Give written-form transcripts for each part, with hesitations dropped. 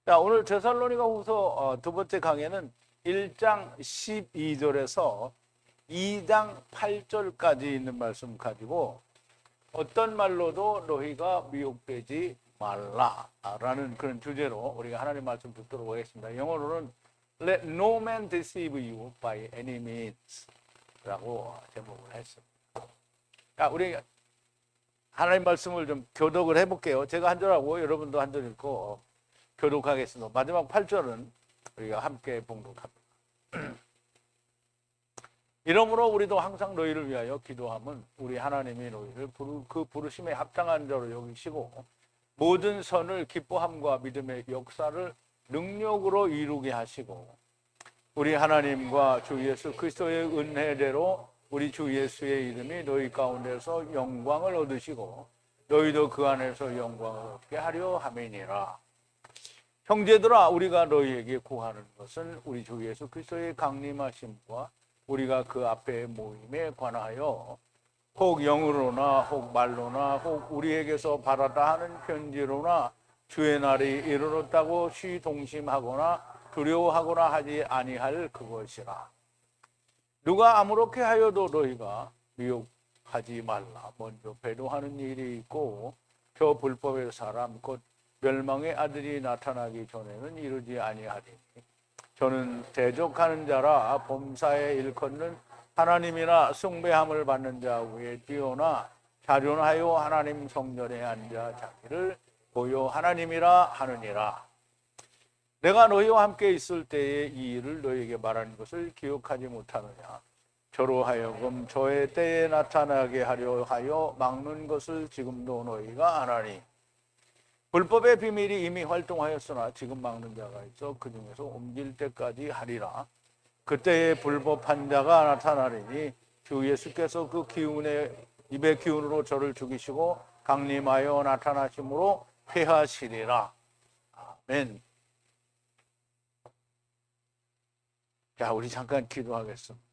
자, 오늘 데살로니가후서 두 번째 강해는 1장 12절에서 2장 8절까지 있는 말씀 가지고 어떤 말로도 너희가 미혹되지 말라라는 그런 주제로 우리가 하나님 말씀 듣도록 하겠습니다. 영어로는 Let no man deceive you by any means 라고 제목을 했습니다. 자, 우리 하나님 말씀을 좀 교독을 해볼게요. 제가 한 절하고 여러분도 한 절 읽고 교독하겠습니다. 마지막 8절은 우리가 함께 봉독합니다. 이러므로 우리도 항상 너희를 위하여 기도함은 우리 하나님이 너희를 그 부르심에 합당한 자로 여기시고 모든 선을 기뻐함과 믿음의 역사를 능력으로 이루게 하시고 우리 하나님과 주 예수 그리스도의 은혜대로 우리 주 예수의 이름이 너희 가운데서 영광을 얻으시고 너희도 그 안에서 영광을 얻게 하려 함이니라. 형제들아, 우리가 너희에게 구하는 것은 우리 주 예수 그리스도의 강림하심과 우리가 그 앞에 모임에 관하여 혹 영으로나 혹 말로나 혹 우리에게서 받았다 하는 편지로나 주의 날이 이르렀다고 시동심하거나 두려워하거나 하지 아니할 그것이라. 누가 아무렇게 하여도 너희가 미혹하지 말라. 먼저 배도하는 일이 있고 저 불법의 사람 곧 멸망의 아들이 나타나기 전에는 이르지 아니하리니 저는 대적하는 자라 범사에 일컫는 하나님이나 숭배함을 받는 자 위에 뛰어나 자존하여 하나님 성전에 앉아 자기를 보여 하나님이라 하느니라. 내가 너희와 함께 있을 때에 이 일을 너희에게 말하는 것을 기억하지 못하느냐. 저로 하여금 저의 때에 나타나게 하려 하여 막는 것을 지금도 너희가 아나니 불법의 비밀이 이미 활동하였으나 지금 막는 자가 있어 그 중에서 옮길 때까지 하리라. 그때에 불법한 자가 나타나리니 주 예수께서 그 기운의 입의 기운으로 저를 죽이시고 강림하여 나타나심으로 패하시리라. 아멘. 자, 우리 잠깐 기도하겠습니다.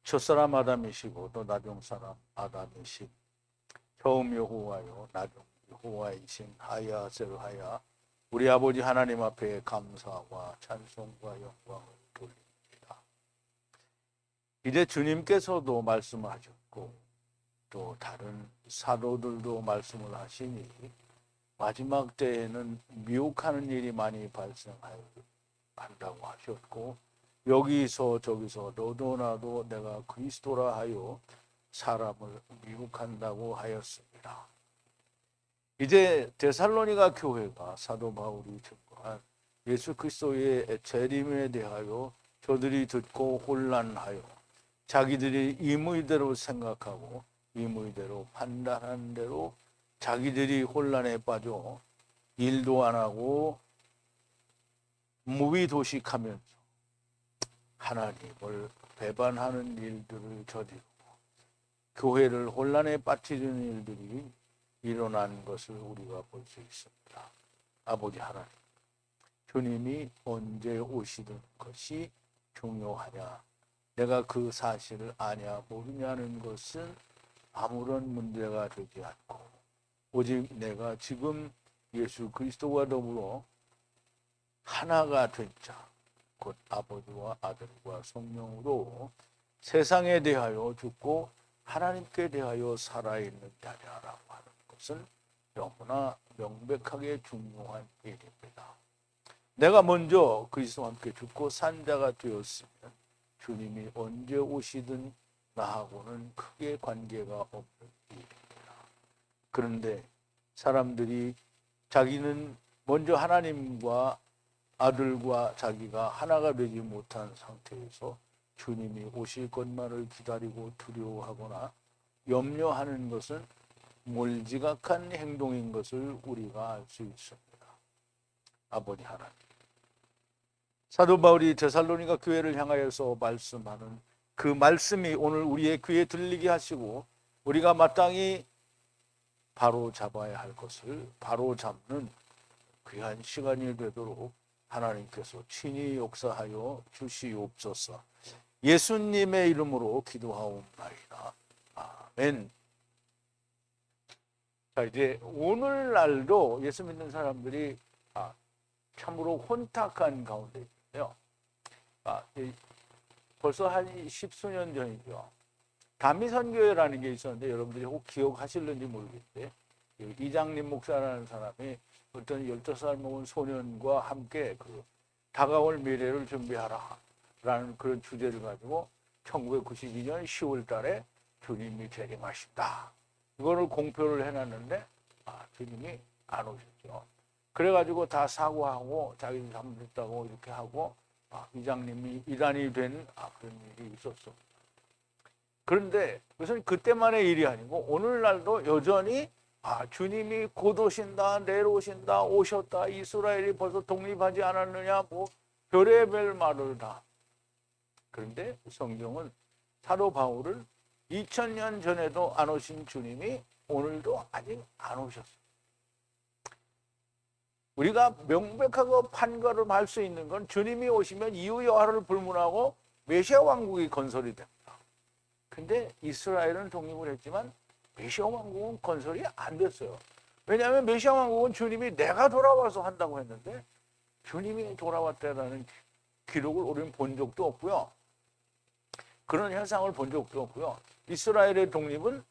첫사람 아담이시고 또 나중사람 아담이신 처음 여호와요 나중 여호와이신 하야 셀하야 우리 아버지 하나님 앞에 감사와 찬송과 영광을 돌립니다. 이제 주님께서도 말씀하셨고 또 다른 사도들도 말씀을 하시니 마지막 때에는 미혹하는 일이 많이 발생한다고 하셨고 여기서 저기서 너도 나도 내가 그리스도라 하여 사람을 미혹한다고 하였습니다. 이제 데살로니가 교회가 사도 바울이 증거한 예수 그리스도의 재림에 대하여 저들이 듣고 혼란하여 자기들이 임의대로 생각하고 임의대로 판단한 대로 자기들이 혼란에 빠져 일도 안 하고 무비도식하면서 하나님을 배반하는 일들을 저지르고 교회를 혼란에 빠뜨리는 일들이 일어난 것을 우리가 볼 수 있습니다. 아버지 하나님, 주님이 언제 오시는 것이 중요하냐? 내가 그 사실을 아냐 모르냐는 것은 아무런 문제가 되지 않고 오직 내가 지금 예수 그리스도와 더불어 하나가 된 자, 곧 아버지와 아들과 성령으로 세상에 대하여 죽고 하나님께 대하여 살아있는 자냐라고 하는 것은 너무나 명백하게 중요한 일입니다. 내가 먼저 그리스도와 함께 죽고 산 자가 되었으면 주님이 언제 오시든 나하고는 크게 관계가 없는 일입니다. 그런데 사람들이 자기는 먼저 하나님과 아들과 자기가 하나가 되지 못한 상태에서 주님이 오실 것만을 기다리고 두려워하거나 염려하는 것은 몰지각한 행동인 것을 우리가 알 수 있습니다. 아버지 하나님, 사도 바울이 데살로니가 교회를 향하여서 말씀하는 그 말씀이 오늘 우리의 귀에 들리게 하시고 우리가 마땅히 바로 잡아야 할 것을 바로 잡는 귀한 시간이 되도록 하나님께서 친히 역사하여 주시옵소서. 예수님의 이름으로 기도하옵나이다. 아멘. 자, 이제 오늘날도 예수 믿는 사람들이 참으로 혼탁한 가운데 있어요. 벌써 한 십수년 전이죠. 다미선교회라는 게 있었는데 여러분들이 혹 기억하실는지 모르겠는데 이장림 목사라는 사람이 어떤 15살 먹은 소년과 함께 그 다가올 미래를 준비하라 라는 그런 주제를 가지고 1992년 10월 달에 주님이 재림하신다. 이거를 공표를 해놨는데 주님이 안 오셨죠. 그래가지고 다 사과하고 자기들 잘못했다고 이렇게 하고 이장님이 이단이 된 그런 일이 있었어. 그런데 그것은 그때만의 일이 아니고 오늘날도 여전히 주님이 곧 오신다, 내려오신다, 오셨다, 이스라엘이 벌써 독립하지 않았느냐, 뭐 별의별 말을 다. 그런데 성경은 사도 바울을 2000년 전에도 안 오신 주님이 오늘도 아직 안 오셨어요. 우리가 명백하고 판가름할 수 있는 건 주님이 오시면 이후 여하를 불문하고 메시아 왕국이 건설이 됩니다. 근데 이스라엘은 독립을 했지만 메시아 왕국은 건설이 안 됐어요. 왜냐하면 메시아 왕국은 주님이 내가 돌아와서 한다고 했는데 주님이 돌아왔다라는 기록을 우리는 본 적도 없고요. 그런 현상을 본 적도 없고요. 이스라엘의 독립은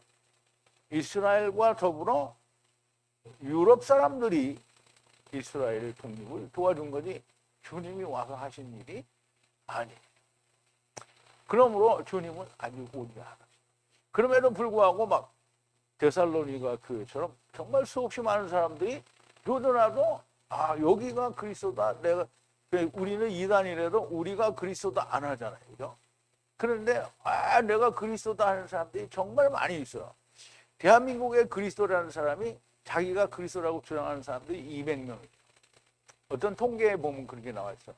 이스라엘과 더불어 유럽 사람들이 이스라엘 독립을 도와준 거지 주님이 와서 하신 일이 아니에요. 그러므로 주님은 아직 오지 않았어요. 그럼에도 불구하고 막 데살로니가 교회처럼 정말 수없이 많은 사람들이 그러더라도 여기가 그리스도다. 우리는 이단이라도 우리가 그리스도다 안 하잖아요. 그죠? 그런데 내가 그리스도다 하는 사람들이 정말 많이 있어요. 대한민국의 그리스도라는 사람이 자기가 그리스도라고 주장하는 사람들이 200명이에요. 어떤 통계에 보면 그렇게 나와 있어요.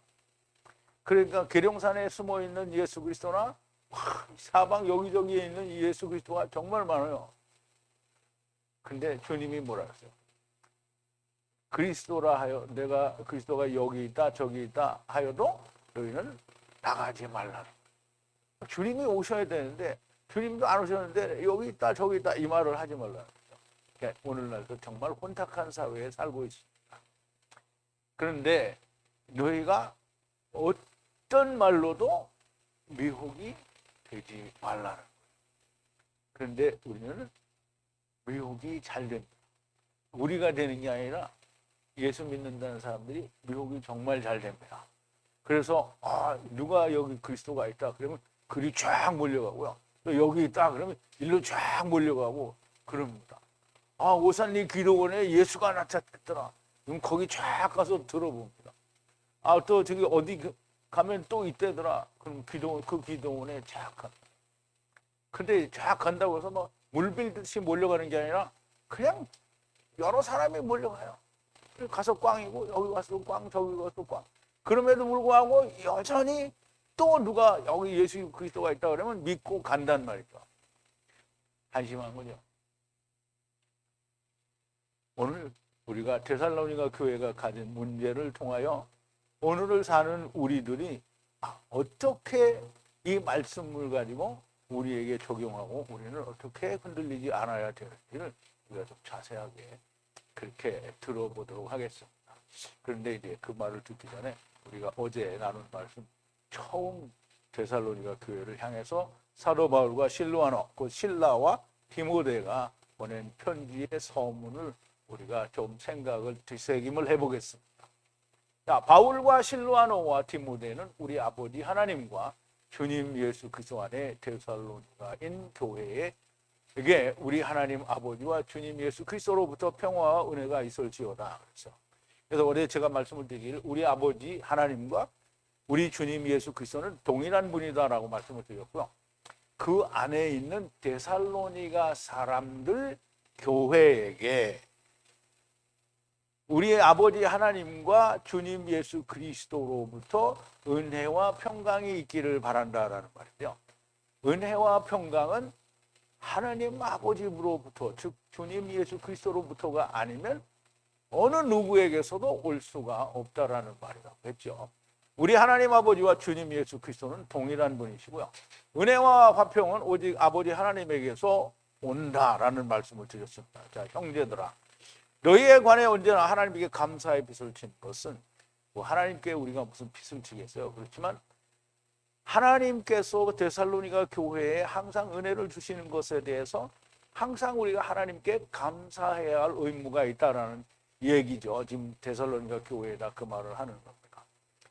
그러니까 계룡산에 숨어 있는 예수 그리스도나 사방 여기저기에 있는 예수 그리스도가 정말 많아요. 근데 주님이 뭐라 했어요? 그리스도라 하여 내가 그리스도가 여기 있다 저기 있다 하여도 너희는 나가지 말라. 주님이 오셔야 되는데 주님도 안 오셨는데 여기 있다 저기 있다 이 말을 하지 말라. 그러니까 오늘날도 정말 혼탁한 사회에 살고 있습니다. 그런데 너희가 어떤 말로도 미혹이 되지 말라는 거예요. 그런데 우리는 미혹이 잘 됩니다. 우리가 되는 게 아니라 예수 믿는다는 사람들이 미혹이 정말 잘 됩니다. 그래서 누가 여기 그리스도가 있다 그러면 그리 쫙 몰려가고요. 또 여기 있다 그러면 일로 쫙 몰려가고 그럽니다. 오산리 기도원에 예수가 나타났더라. 그럼 거기 쫙 가서 들어봅니다. 또 저기 어디 가면 또 있대더라. 그럼 그 기도원에 쫙 가. 근데 쫙 간다고 해서 뭐 물빌듯이 몰려가는 게 아니라 그냥 여러 사람이 몰려가요. 가서 꽝이고 여기 가서 꽝 저기 가서 꽝. 그럼에도 불구하고 여전히 또 누가 여기 예수 그리스도가 있다 그러면 믿고 간단 말이죠. 한심한 거죠. 오늘 우리가 데살로니가 교회가 가진 문제를 통하여 오늘을 사는 우리들이 어떻게 이 말씀을 가지고 우리에게 적용하고 우리는 어떻게 흔들리지 않아야 되는지를 우리가 좀 자세하게 그렇게 들어보도록 하겠습니다. 그런데 이제 그 말을 듣기 전에 우리가 어제 나눈 말씀 처음 데살로니가 교회를 향해서 사도 바울과 실로아노, 그 실라와 디모데가 보낸 편지의 서문을 우리가 좀 생각을 되새김을 해보겠습니다. 자, 바울과 실로아노와 디모데는 우리 아버지 하나님과 주님 예수 그리스도 안에 데살로니가인 교회에 이게 우리 하나님 아버지와 주님 예수 그리스도로부터 평화와 은혜가 있을지어다. 그래서 어제 제가 말씀을 드리길 우리 아버지 하나님과 우리 주님 예수 그리스도는 동일한 분이다라고 말씀을 드렸고요. 그 안에 있는 데살로니가 사람들 교회에게 우리의 아버지 하나님과 주님 예수 그리스도로부터 은혜와 평강이 있기를 바란다라는 말이죠. 은혜와 평강은 하나님 아버지로부터 즉 주님 예수 그리스도로부터가 아니면 어느 누구에게서도 올 수가 없다라는 말이라고 했죠. 우리 하나님 아버지와 주님 예수 그리스도는 동일한 분이시고요. 은혜와 화평은 오직 아버지 하나님에게서 온다라는 말씀을 드렸습니다. 자, 형제들아, 너희에 관해 언제나 하나님께 감사의 빚을 진 것은 뭐 하나님께 우리가 무슨 빚을 지겠어요? 그렇지만 하나님께서 데살로니가 교회에 항상 은혜를 주시는 것에 대해서 항상 우리가 하나님께 감사해야 할 의무가 있다라는 얘기죠. 지금 데살로니가 교회에다 그 말을 하는 겁니다.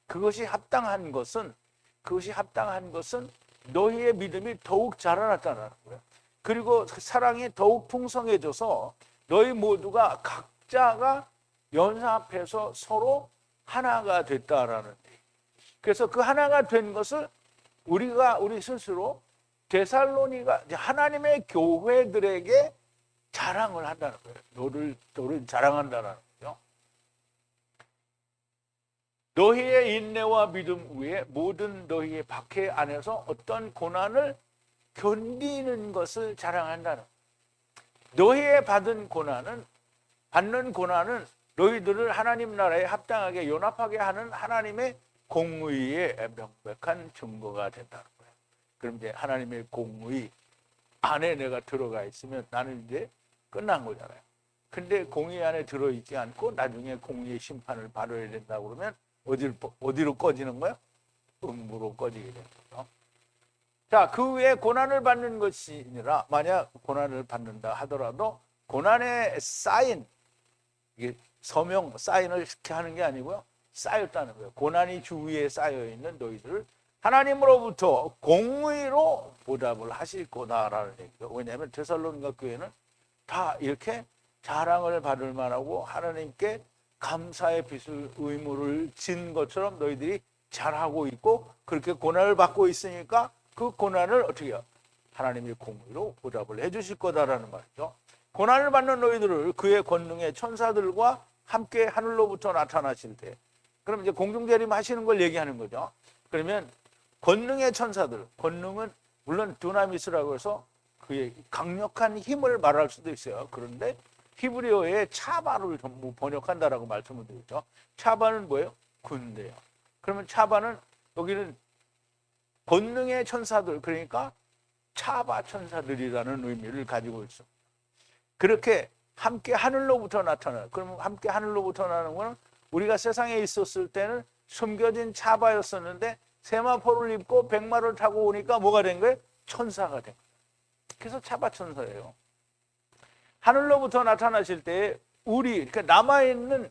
그것이 합당한 것은 너희의 믿음이 더욱 자라났다는 거예요. 그리고 사랑이 더욱 풍성해져서 너희 모두가 각자가 연합해서 서로 하나가 됐다라는 얘기. 그래서 그 하나가 된 것을 우리 스스로 데살로니가 하나님의 교회들에게 자랑을 한다는 거예요. 너를 자랑한다는 거죠. 너희의 인내와 믿음 위에 모든 너희의 박해 안에서 어떤 고난을 견디는 것을 자랑한다는 거예요. 너희의 받는 고난은 너희들을 하나님 나라에 합당하게 연합하게 하는 하나님의 공의의 명백한 증거가 된다는 거예요. 그럼 이제 하나님의 공의 안에 내가 들어가 있으면 나는 이제 끝난 거잖아요. 근데 공의 안에 들어있지 않고 나중에 공의의 심판을 받아야 된다고 그러면 어디로 꺼지는 거예요? 음부로 꺼지게 되는 거죠. 자, 그 외에 고난을 받는 것이 아니라 만약 고난을 받는다 하더라도 고난의 사인, 이게 서명 사인을 이렇게 하는 게 아니고요. 쌓였다는 거예요. 고난이 주위에 쌓여 있는 너희들을 하나님으로부터 공의로 보답을 하실 거다라는 얘기죠. 왜냐하면 데살로니가 교회는 다 이렇게 자랑을 받을 만하고 하나님께 감사의 빚을 의무를 진 것처럼 너희들이 잘하고 있고 그렇게 고난을 받고 있으니까 그 고난을 어떻게 해요? 하나님의 공의로 보답을 해주실 거다라는 말이죠. 고난을 받는 너희들을 그의 권능의 천사들과 함께 하늘로부터 나타나실 때, 그럼 이제 공중재림 하시는 걸 얘기하는 거죠. 그러면 권능의 천사들, 권능은 물론 두나미스라고 해서 그의 강력한 힘을 말할 수도 있어요. 그런데 히브리어에 차바를 전부 번역한다라고 말씀을 드렸죠. 차바는 뭐예요? 군대요. 그러면 차바는 여기는 권능의 천사들, 그러니까 차바 천사들이라는 의미를 가지고 있습니다. 그렇게 함께 하늘로부터 나타나요. 그러면 함께 하늘로부터 나는 거는 우리가 세상에 있었을 때는 숨겨진 차바였었는데 세마포를 입고 백마를 타고 오니까 뭐가 된 거예요? 천사가 된 거예요. 그래서 차바 천사예요. 하늘로부터 나타나실 때 우리, 그러니까 남아있는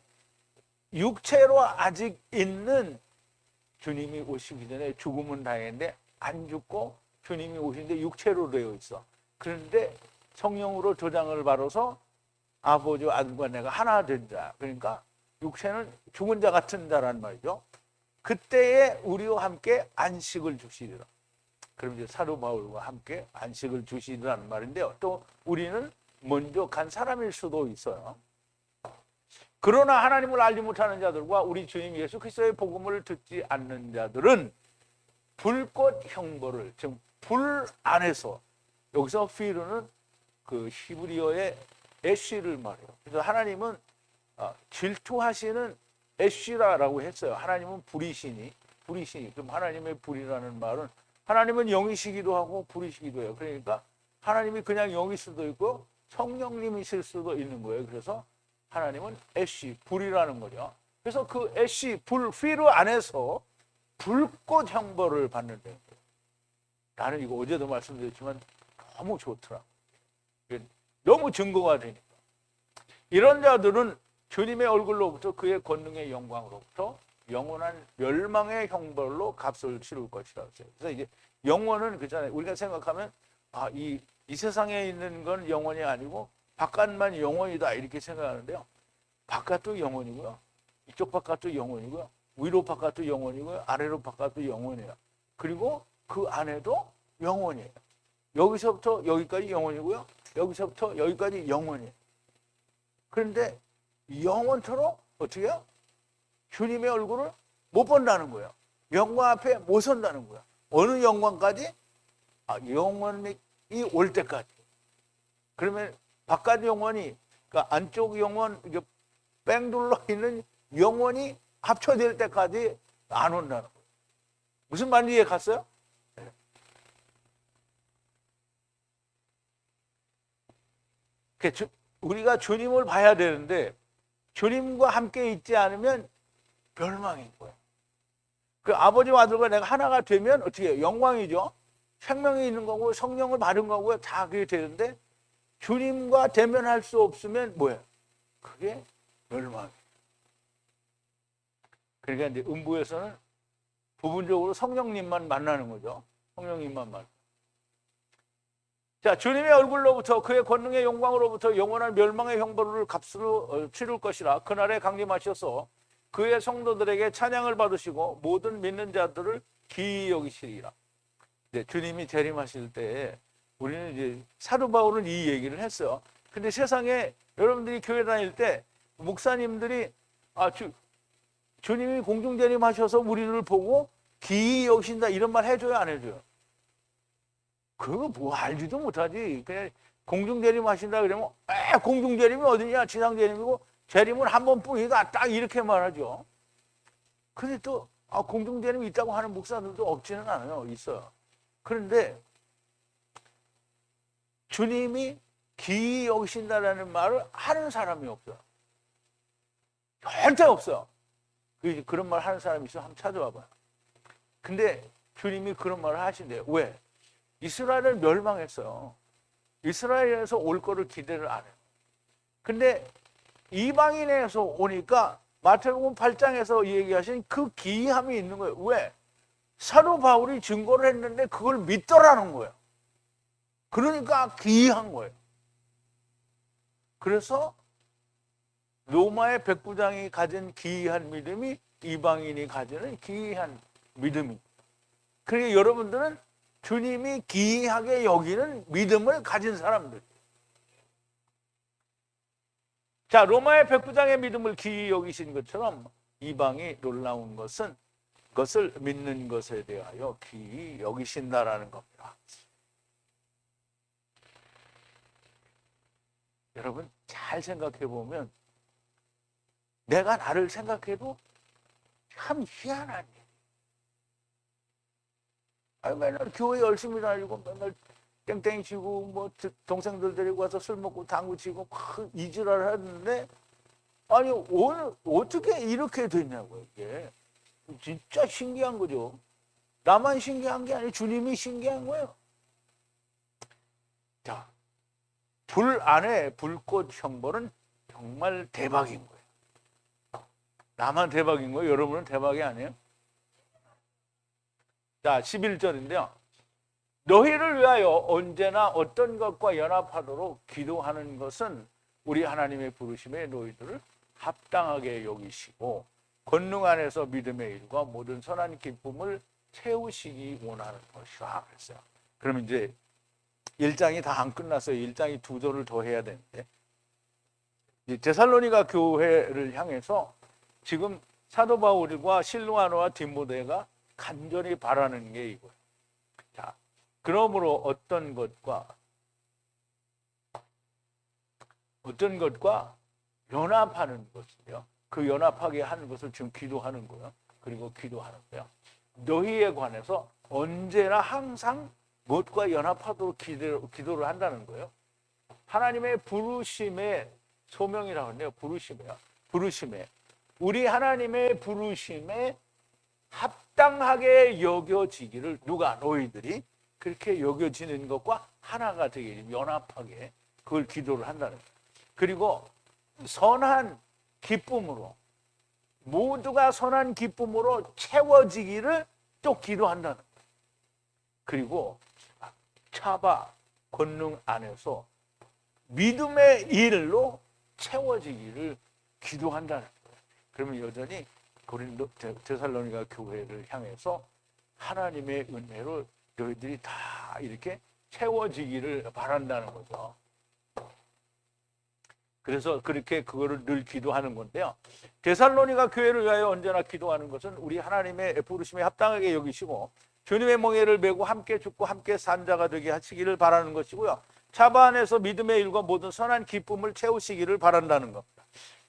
육체로 아직 있는 주님이 오시기 전에 죽음은 당했는데 안 죽고 주님이 오시는데 육체로 되어 있어. 그런데 성령으로 조장을 받아서 아버지와 아들과 내가 하나 된 자. 그러니까 육체는 죽은 자 같은 자란 말이죠. 그때에 우리와 함께 안식을 주시리라. 그럼 이제 사도 바울과 함께 안식을 주시리라는 말인데요. 또 우리는 먼저 간 사람일 수도 있어요. 그러나 하나님을 알지 못하는 자들과 우리 주님 예수 그리스도의 복음을 듣지 않는 자들은 불꽃 형벌을, 즉 불 안에서, 여기서 필은 그 히브리어의 애쉬를 말해요. 그래서 하나님은 질투하시는 애쉬라고 했어요. 하나님은 불이시니, 그럼 하나님의 불이라는 말은 하나님은 영이시기도 하고 불이시기도 해요. 그러니까 하나님이 그냥 영일 수도 있고 성령님이실 수도 있는 거예요. 그래서 하나님은 애쉬, 불이라는 거죠. 그래서 그 애쉬, 불, 피르 안에서 불꽃 형벌을 받는다는 거예요. 나는 이거 어제도 말씀드렸지만 너무 좋더라. 너무 증거가 되니까. 이런 자들은 주님의 얼굴로부터 그의 권능의 영광으로부터 영원한 멸망의 형벌로 값을 치를 것이라고 했어요. 그래서 이제 영원은 그잖아요. 우리가 생각하면 이 세상에 있는 건 영원이 아니고 바깥만 영원이다 이렇게 생각하는데요. 바깥도 영원이고요. 이쪽 바깥도 영원이고요. 위로 바깥도 영원이고요. 아래로 바깥도 영원이에요. 그리고 그 안에도 영원이에요. 여기서부터 여기까지 영원이고요. 여기서부터 여기까지 영원이에요. 그런데 영원토록 어떻게 해요? 주님의 얼굴을 못 본다는 거예요. 영광 앞에 못 선다는 거예요. 어느 영광까지? 영원이 올 때까지. 그러면 바깥 영혼이, 그러니까 안쪽 영혼, 이게 뺑 둘러 있는 영혼이 합쳐질 때까지 안 온다는 거예요. 무슨 말인지 이해 갔어요? 우리가 주님을 봐야 되는데 주님과 함께 있지 않으면 멸망인 거예요. 그 아버지와 아들과 내가 하나가 되면 어떻게 해요? 영광이죠. 생명이 있는 거고 성령을 받은 거고 다 그게 되는데 주님과 대면할 수 없으면 뭐예요? 그게 멸망이에요. 그러니까 이제 음부에서는 부분적으로 성령님만 만나는 거죠. 성령님만 만나. 자, 주님의 얼굴로부터 그의 권능의 영광으로부터 영원한 멸망의 형벌을 값으로 치를 것이라. 그날에 강림하셔서 그의 성도들에게 찬양을 받으시고 모든 믿는 자들을 기이 여기시리라. 네, 주님이 재림하실 때 우리는 이제 사도 바울은 이 얘기를 했어요. 근데 세상에 여러분들이 교회 다닐 때 목사님들이 주님이 공중 재림하셔서 우리를 보고 기이 여기신다 이런 말 해줘요, 안 해줘요? 그거 뭐 알지도 못하지. 그냥 공중 재림하신다 그러면 공중 재림이 어디냐? 지상 재림이고 재림은 한 번뿐이다. 딱 이렇게 말하죠. 근데 또 공중 재림이 있다고 하는 목사들도 없지는 않아요. 있어요. 그런데 주님이 기이 여기신다라는 말을 하는 사람이 없어요. 절대 없어요. 그런 말 하는 사람이 있어요. 한번 찾아와 봐요. 근데 주님이 그런 말을 하신대요. 왜? 이스라엘을 멸망했어요. 이스라엘에서 올 거를 기대를 안 해요. 근데 이방인에서 오니까 마태복음 8장에서 얘기하신 그 기이함이 있는 거예요. 왜? 사도 바울이 증거를 했는데 그걸 믿더라는 거예요. 그러니까 기이한 거예요. 그래서 로마의 백부장이 가진 기이한 믿음이 이방인이 가지는 기이한 믿음이. 그러니까 여러분들은 주님이 기이하게 여기는 믿음을 가진 사람들. 자, 로마의 백부장의 믿음을 기이 여기신 것처럼 이방이 놀라운 것은 그것을 믿는 것에 대하여 기이 여기신다라는 겁니다. 여러분 잘 생각해 보면 내가 나를 생각해도 참 희한한 일. 맨날 교회 열심히 다니고 맨날 땡땡이 치고 뭐 동생들 데리고 와서 술 먹고 당구 치고 이지랄을 하는데 아니 오늘 어떻게 이렇게 됐냐고요. 이게 진짜 신기한 거죠. 나만 신기한 게 아니고 주님이 신기한 거예요. 자, 불 안에 불꽃 형벌은 정말 대박인 거예요. 나만 대박인 거예요? 여러분은 대박이 아니에요? 자, 11절인데요. 너희를 위하여 언제나 어떤 것과 연합하도록 기도하는 것은 우리 하나님의 부르심에 너희들을 합당하게 여기시고 권능 안에서 믿음의 일과 모든 선한 기쁨을 채우시기 원하는 것이라 그랬어요. 그러면 이제 1장이 다 안 끝났어요. 1장이 2절을 더 해야 되는데 데살로니가 교회를 향해서 지금 사도 바울과 실루아노와 디모데가 간절히 바라는 게 이거예요. 자, 그러므로 어떤 것과 연합하는 것이요. 그 연합하게 하는 것을 지금 기도하는 거예요. 그리고 기도하는 거예요. 너희에 관해서 언제나 항상 무엇과 연합하도록 기도를 한다는 거예요. 하나님의 부르심의 소명이라고 하네요. 부르심에 우리 하나님의 부르심에 합당하게 여겨지기를 누가 너희들이 그렇게 여겨지는 것과 하나가 되게 연합하게 그걸 기도를 한다는 거예요. 그리고 선한 기쁨으로 모두가 선한 기쁨으로 채워지기를 또 기도한다는 거예요. 그리고 차바 권능 안에서 믿음의 일로 채워지기를 기도한다는 거예요. 그러면 여전히 고린도 데살로니가 교회를 향해서 하나님의 은혜로 너희들이 다 이렇게 채워지기를 바란다는 거죠. 그래서 그렇게 그거를 늘 기도하는 건데요. 데살로니가 교회를 위하여 언제나 기도하는 것은 우리 하나님의 부르심에 합당하게 여기시고 주님의 멍에를 메고 함께 죽고 함께 산 자가 되게 하시기를 바라는 것이고요. 차바 안에서 믿음의 일과 모든 선한 기쁨을 채우시기를 바란다는 겁니다.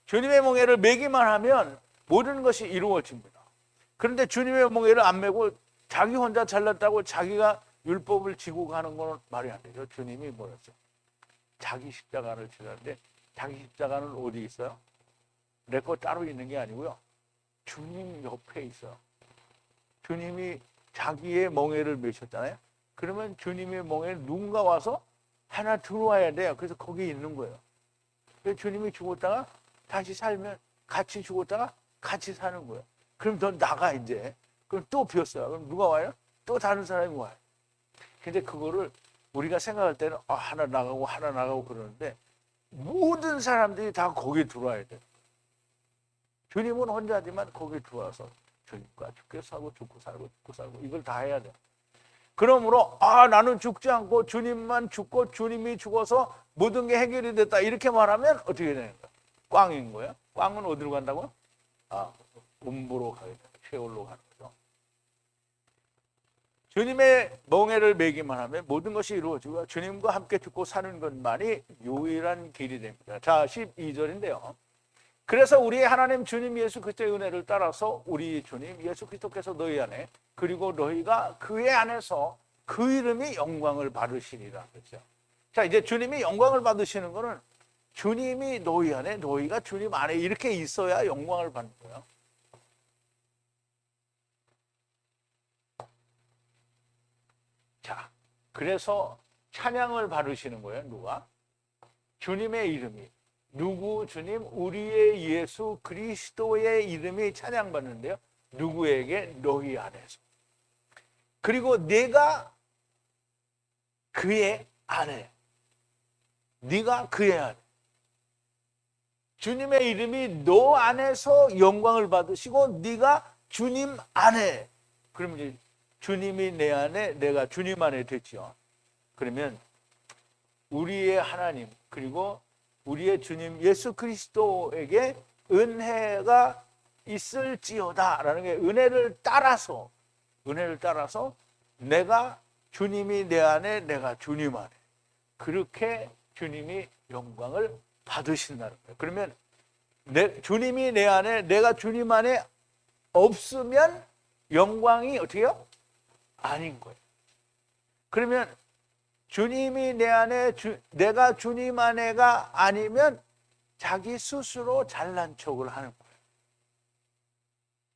주님의 멍에를 메기만 하면 모든 것이 이루어집니다. 그런데 주님의 멍에를 안 메고 자기 혼자 잘났다고 자기가 율법을 지고 가는 건 말이 안 되죠. 주님이 뭐랬죠? 자기 십자가를 지는데 자기 십자가는 어디 있어요? 내 거 따로 있는 게 아니고요. 주님 옆에 있어요. 주님이 자기의 멍에를 메셨잖아요. 그러면 주님의 멍에 누군가 와서 하나 들어와야 돼요. 그래서 거기 있는 거예요. 그래서 주님이 죽었다가 다시 살면 같이 죽었다가 같이 사는 거예요. 그럼 너 나가 이제. 그럼 또 비었어요. 그럼 누가 와요? 또 다른 사람이 와요. 근데 그거를 우리가 생각할 때는 하나 나가고 그러는데 모든 사람들이 다 거기에 들어와야 돼요. 주님은 혼자지만 거기에 들어와서 주님과 죽게 살고 죽고 살고 죽고 살고 이걸 다 해야 돼요. 그러므로 나는 죽지 않고 주님만 죽고 주님이 죽어서 모든 게 해결이 됐다 이렇게 말하면 어떻게 되는 거예요? 꽝인 거예요. 꽝은 어디로 간다고요? 음부로 가게 돼요. 쉐올로 가는 거죠. 주님의 멍에를 매기만 하면 모든 것이 이루어지고 주님과 함께 죽고 사는 것만이 유일한 길이 됩니다. 자, 12절인데요. 그래서 우리 하나님 주님 예수 그리스도의 은혜를 따라서 우리 주님 예수 그리스도께서 너희 안에 그리고 너희가 그의 안에서 그 이름이 영광을 받으시리라 그랬죠. 자, 이제 주님이 영광을 받으시는 것은 주님이 너희 안에 너희가 주님 안에 이렇게 있어야 영광을 받는 거예요. 자, 그래서 찬양을 받으시는 거예요. 누가? 주님의 이름이. 누구 주님? 우리의 예수 그리스도의 이름이 찬양받는데요. 누구에게? 너희 안에서. 그리고 내가 그의 안에. 네가 그의 안에. 주님의 이름이 너 안에서 영광을 받으시고 네가 주님 안에. 그러면 이제 주님이 내 안에 내가 주님 안에 됐죠. 그러면 우리의 하나님 그리고 우리의 주님 예수 그리스도에게 은혜가 있을지어다라는 게 은혜를 따라서 내가 주님이 내 안에 내가 주님 안에 그렇게 주님이 영광을 받으신다는 거예요. 그러면 주님이 내 안에 내가 주님 안에 없으면 영광이 어떻게 해요? 아닌 거예요. 그러면 주님이 내 안에 내가 주님 안에가 아니면 자기 스스로 잘난 척을 하는 거예요.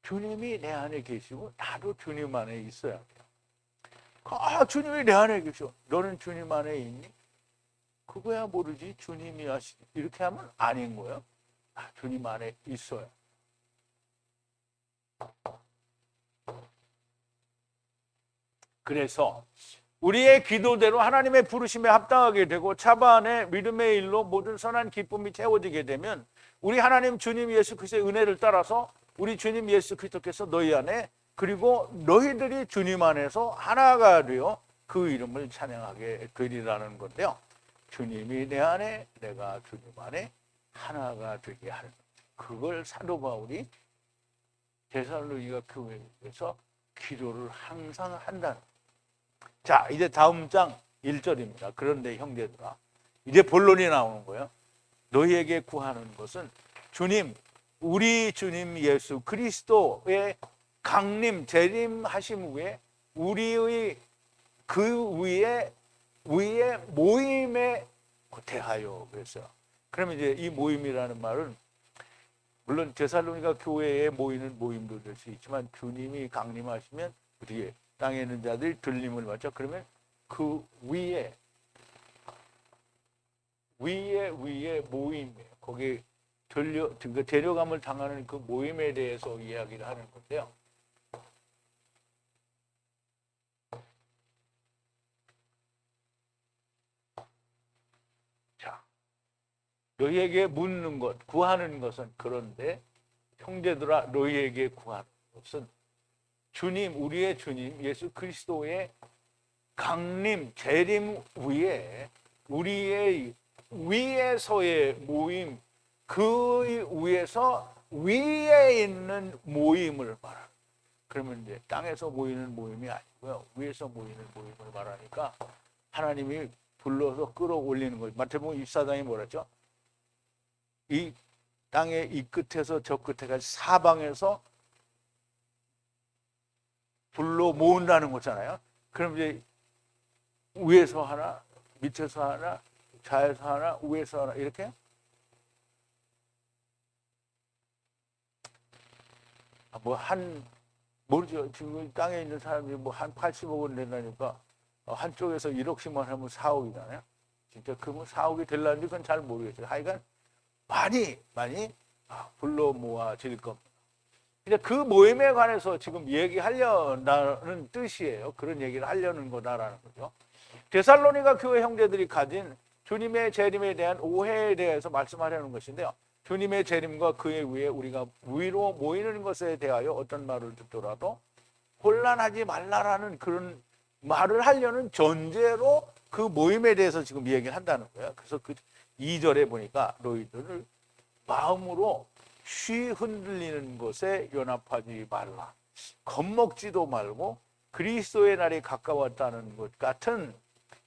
주님이 내 안에 계시고 나도 주님 안에 있어야 돼요. 주님이 내 안에 계셔. 너는 주님 안에 있니? 그거야 모르지. 주님이 하시니. 이렇게 하면 아닌 거예요. 주님 안에 있어요. 그래서 우리의 기도대로 하나님의 부르심에 합당하게 되고 차반에 믿음의 일로 모든 선한 기쁨이 채워지게 되면 우리 하나님 주님 예수 그리스도의 은혜를 따라서 우리 주님 예수 그리스도께서 너희 안에 그리고 너희들이 주님 안에서 하나가 되어 그 이름을 찬양하게 되리라는 건데요. 주님이 내 안에 내가 주님 안에 하나가 되게 하는 그걸 사도 바울이 데살로니가 교회에서 기도를 항상 한다는. 자, 이제 다음 장 1절입니다. 그런데 형제들아, 이제 본론이 나오는 거예요. 너희에게 구하는 것은 주님, 우리 주님 예수 그리스도의 강림, 재림하심 후에 우리의 그 위에 모임에 대하여 그랬어요. 그러면 이제 이 모임이라는 말은 물론 데살로니가 교회에 모이는 모임도 될 수 있지만 주님이 강림하시면 어떻게 땅에 있는 자들이 들림을 받죠. 그러면 그 위에 모임이에요. 거기 데려감을 당하는 그 모임에 대해서 이야기를 하는 건데요. 자, 너희에게 묻는 것, 구하는 것은 그런데 형제들아 너희에게 구하는 것은 주님, 우리의 주님 예수 그리스도의 강림, 재림 위에 우리의 위에서의 모임, 그 위에서 위에 있는 모임을 말합니다. 그러면 이제 땅에서 모이는 모임이 아니고요. 위에서 모이는 모임을 말하니까 하나님이 불러서 끌어올리는 거예요. 마태복음 24장이 뭐랬죠? 이 땅의 이 끝에서 저 끝에까지 사방에서 불러 모은다는 거잖아요. 그럼 이제 위에서 하나, 밑에서 하나, 좌에서 하나, 우에서 하나 이렇게? 모르죠. 지금 땅에 있는 사람이 뭐 한 80억은 낸다니까 한쪽에서 1억씩만 하면 4억이잖아요. 진짜 그러면 4억이 될라는지 그건 잘 모르겠어요. 하여간 많이 불러 모아질 겁니다. 근데 그 모임에 관해서 지금 얘기하려는 뜻이에요. 그런 얘기를 하려는 거다라는 거죠. 데살로니가 교회 형제들이 가진 주님의 재림에 대한 오해에 대해서 말씀하려는 것인데요. 주님의 재림과 그에 위해 우리가 위로 모이는 것에 대하여 어떤 말을 듣더라도 혼란하지 말라라는 그런 말을 하려는 전제로 그 모임에 대해서 지금 얘기를 한다는 거예요. 그래서 그 2절에 보니까 너희들을 마음으로 쉬 흔들리는 것에 연합하지 말라. 겁먹지도 말고 그리스도의 날이 가까웠다는 것 같은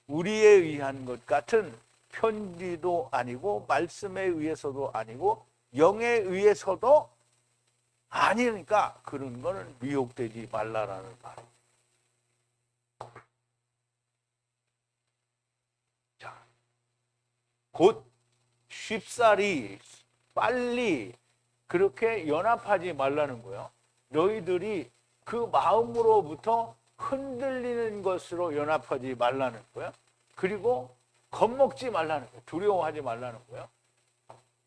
우리에 의한 것 같은 편지도 아니고 말씀에 의해서도 아니고 영에 의해서도 아니니까 그런 거는 미혹되지 말라라는 말입니다. 자, 곧 쉽사리 빨리 그렇게 연합하지 말라는 거예요. 너희들이 그 마음으로부터 흔들리는 것으로 연합하지 말라는 거예요. 그리고 겁먹지 말라는 거예요. 두려워하지 말라는 거예요.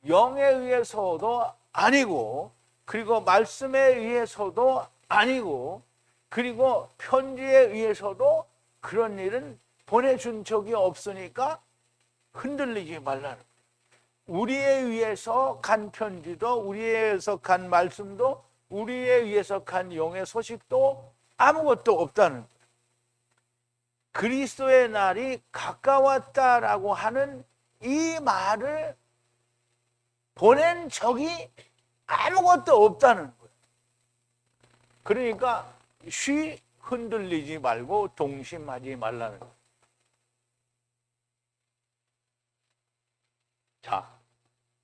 영에 의해서도 아니고 그리고 말씀에 의해서도 아니고 그리고 편지에 의해서도 그런 일은 보내준 적이 없으니까 흔들리지 말라는 거예요. 우리에 의해서 간 편지도 우리에 의해서 간 말씀도 우리에 의해서 간 영의 소식도 아무것도 없다는 거예요. 그리스도의 날이 가까웠다라고 하는 이 말을 보낸 적이 아무것도 없다는 거예요. 그러니까 쉬 흔들리지 말고 동심하지 말라는 거예요. 자,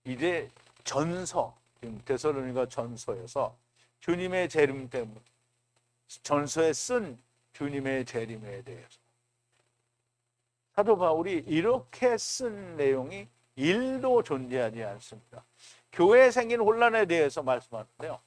이제 전서, 지금 데살로니가 전서에서 주님의 재림 때문에 전서에 쓴 주님의 재림에 대해서 사도 바울이 이렇게 쓴 내용이 일도 존재하지 않습니다. 교회에 생긴 혼란에 대해서 말씀하는데요.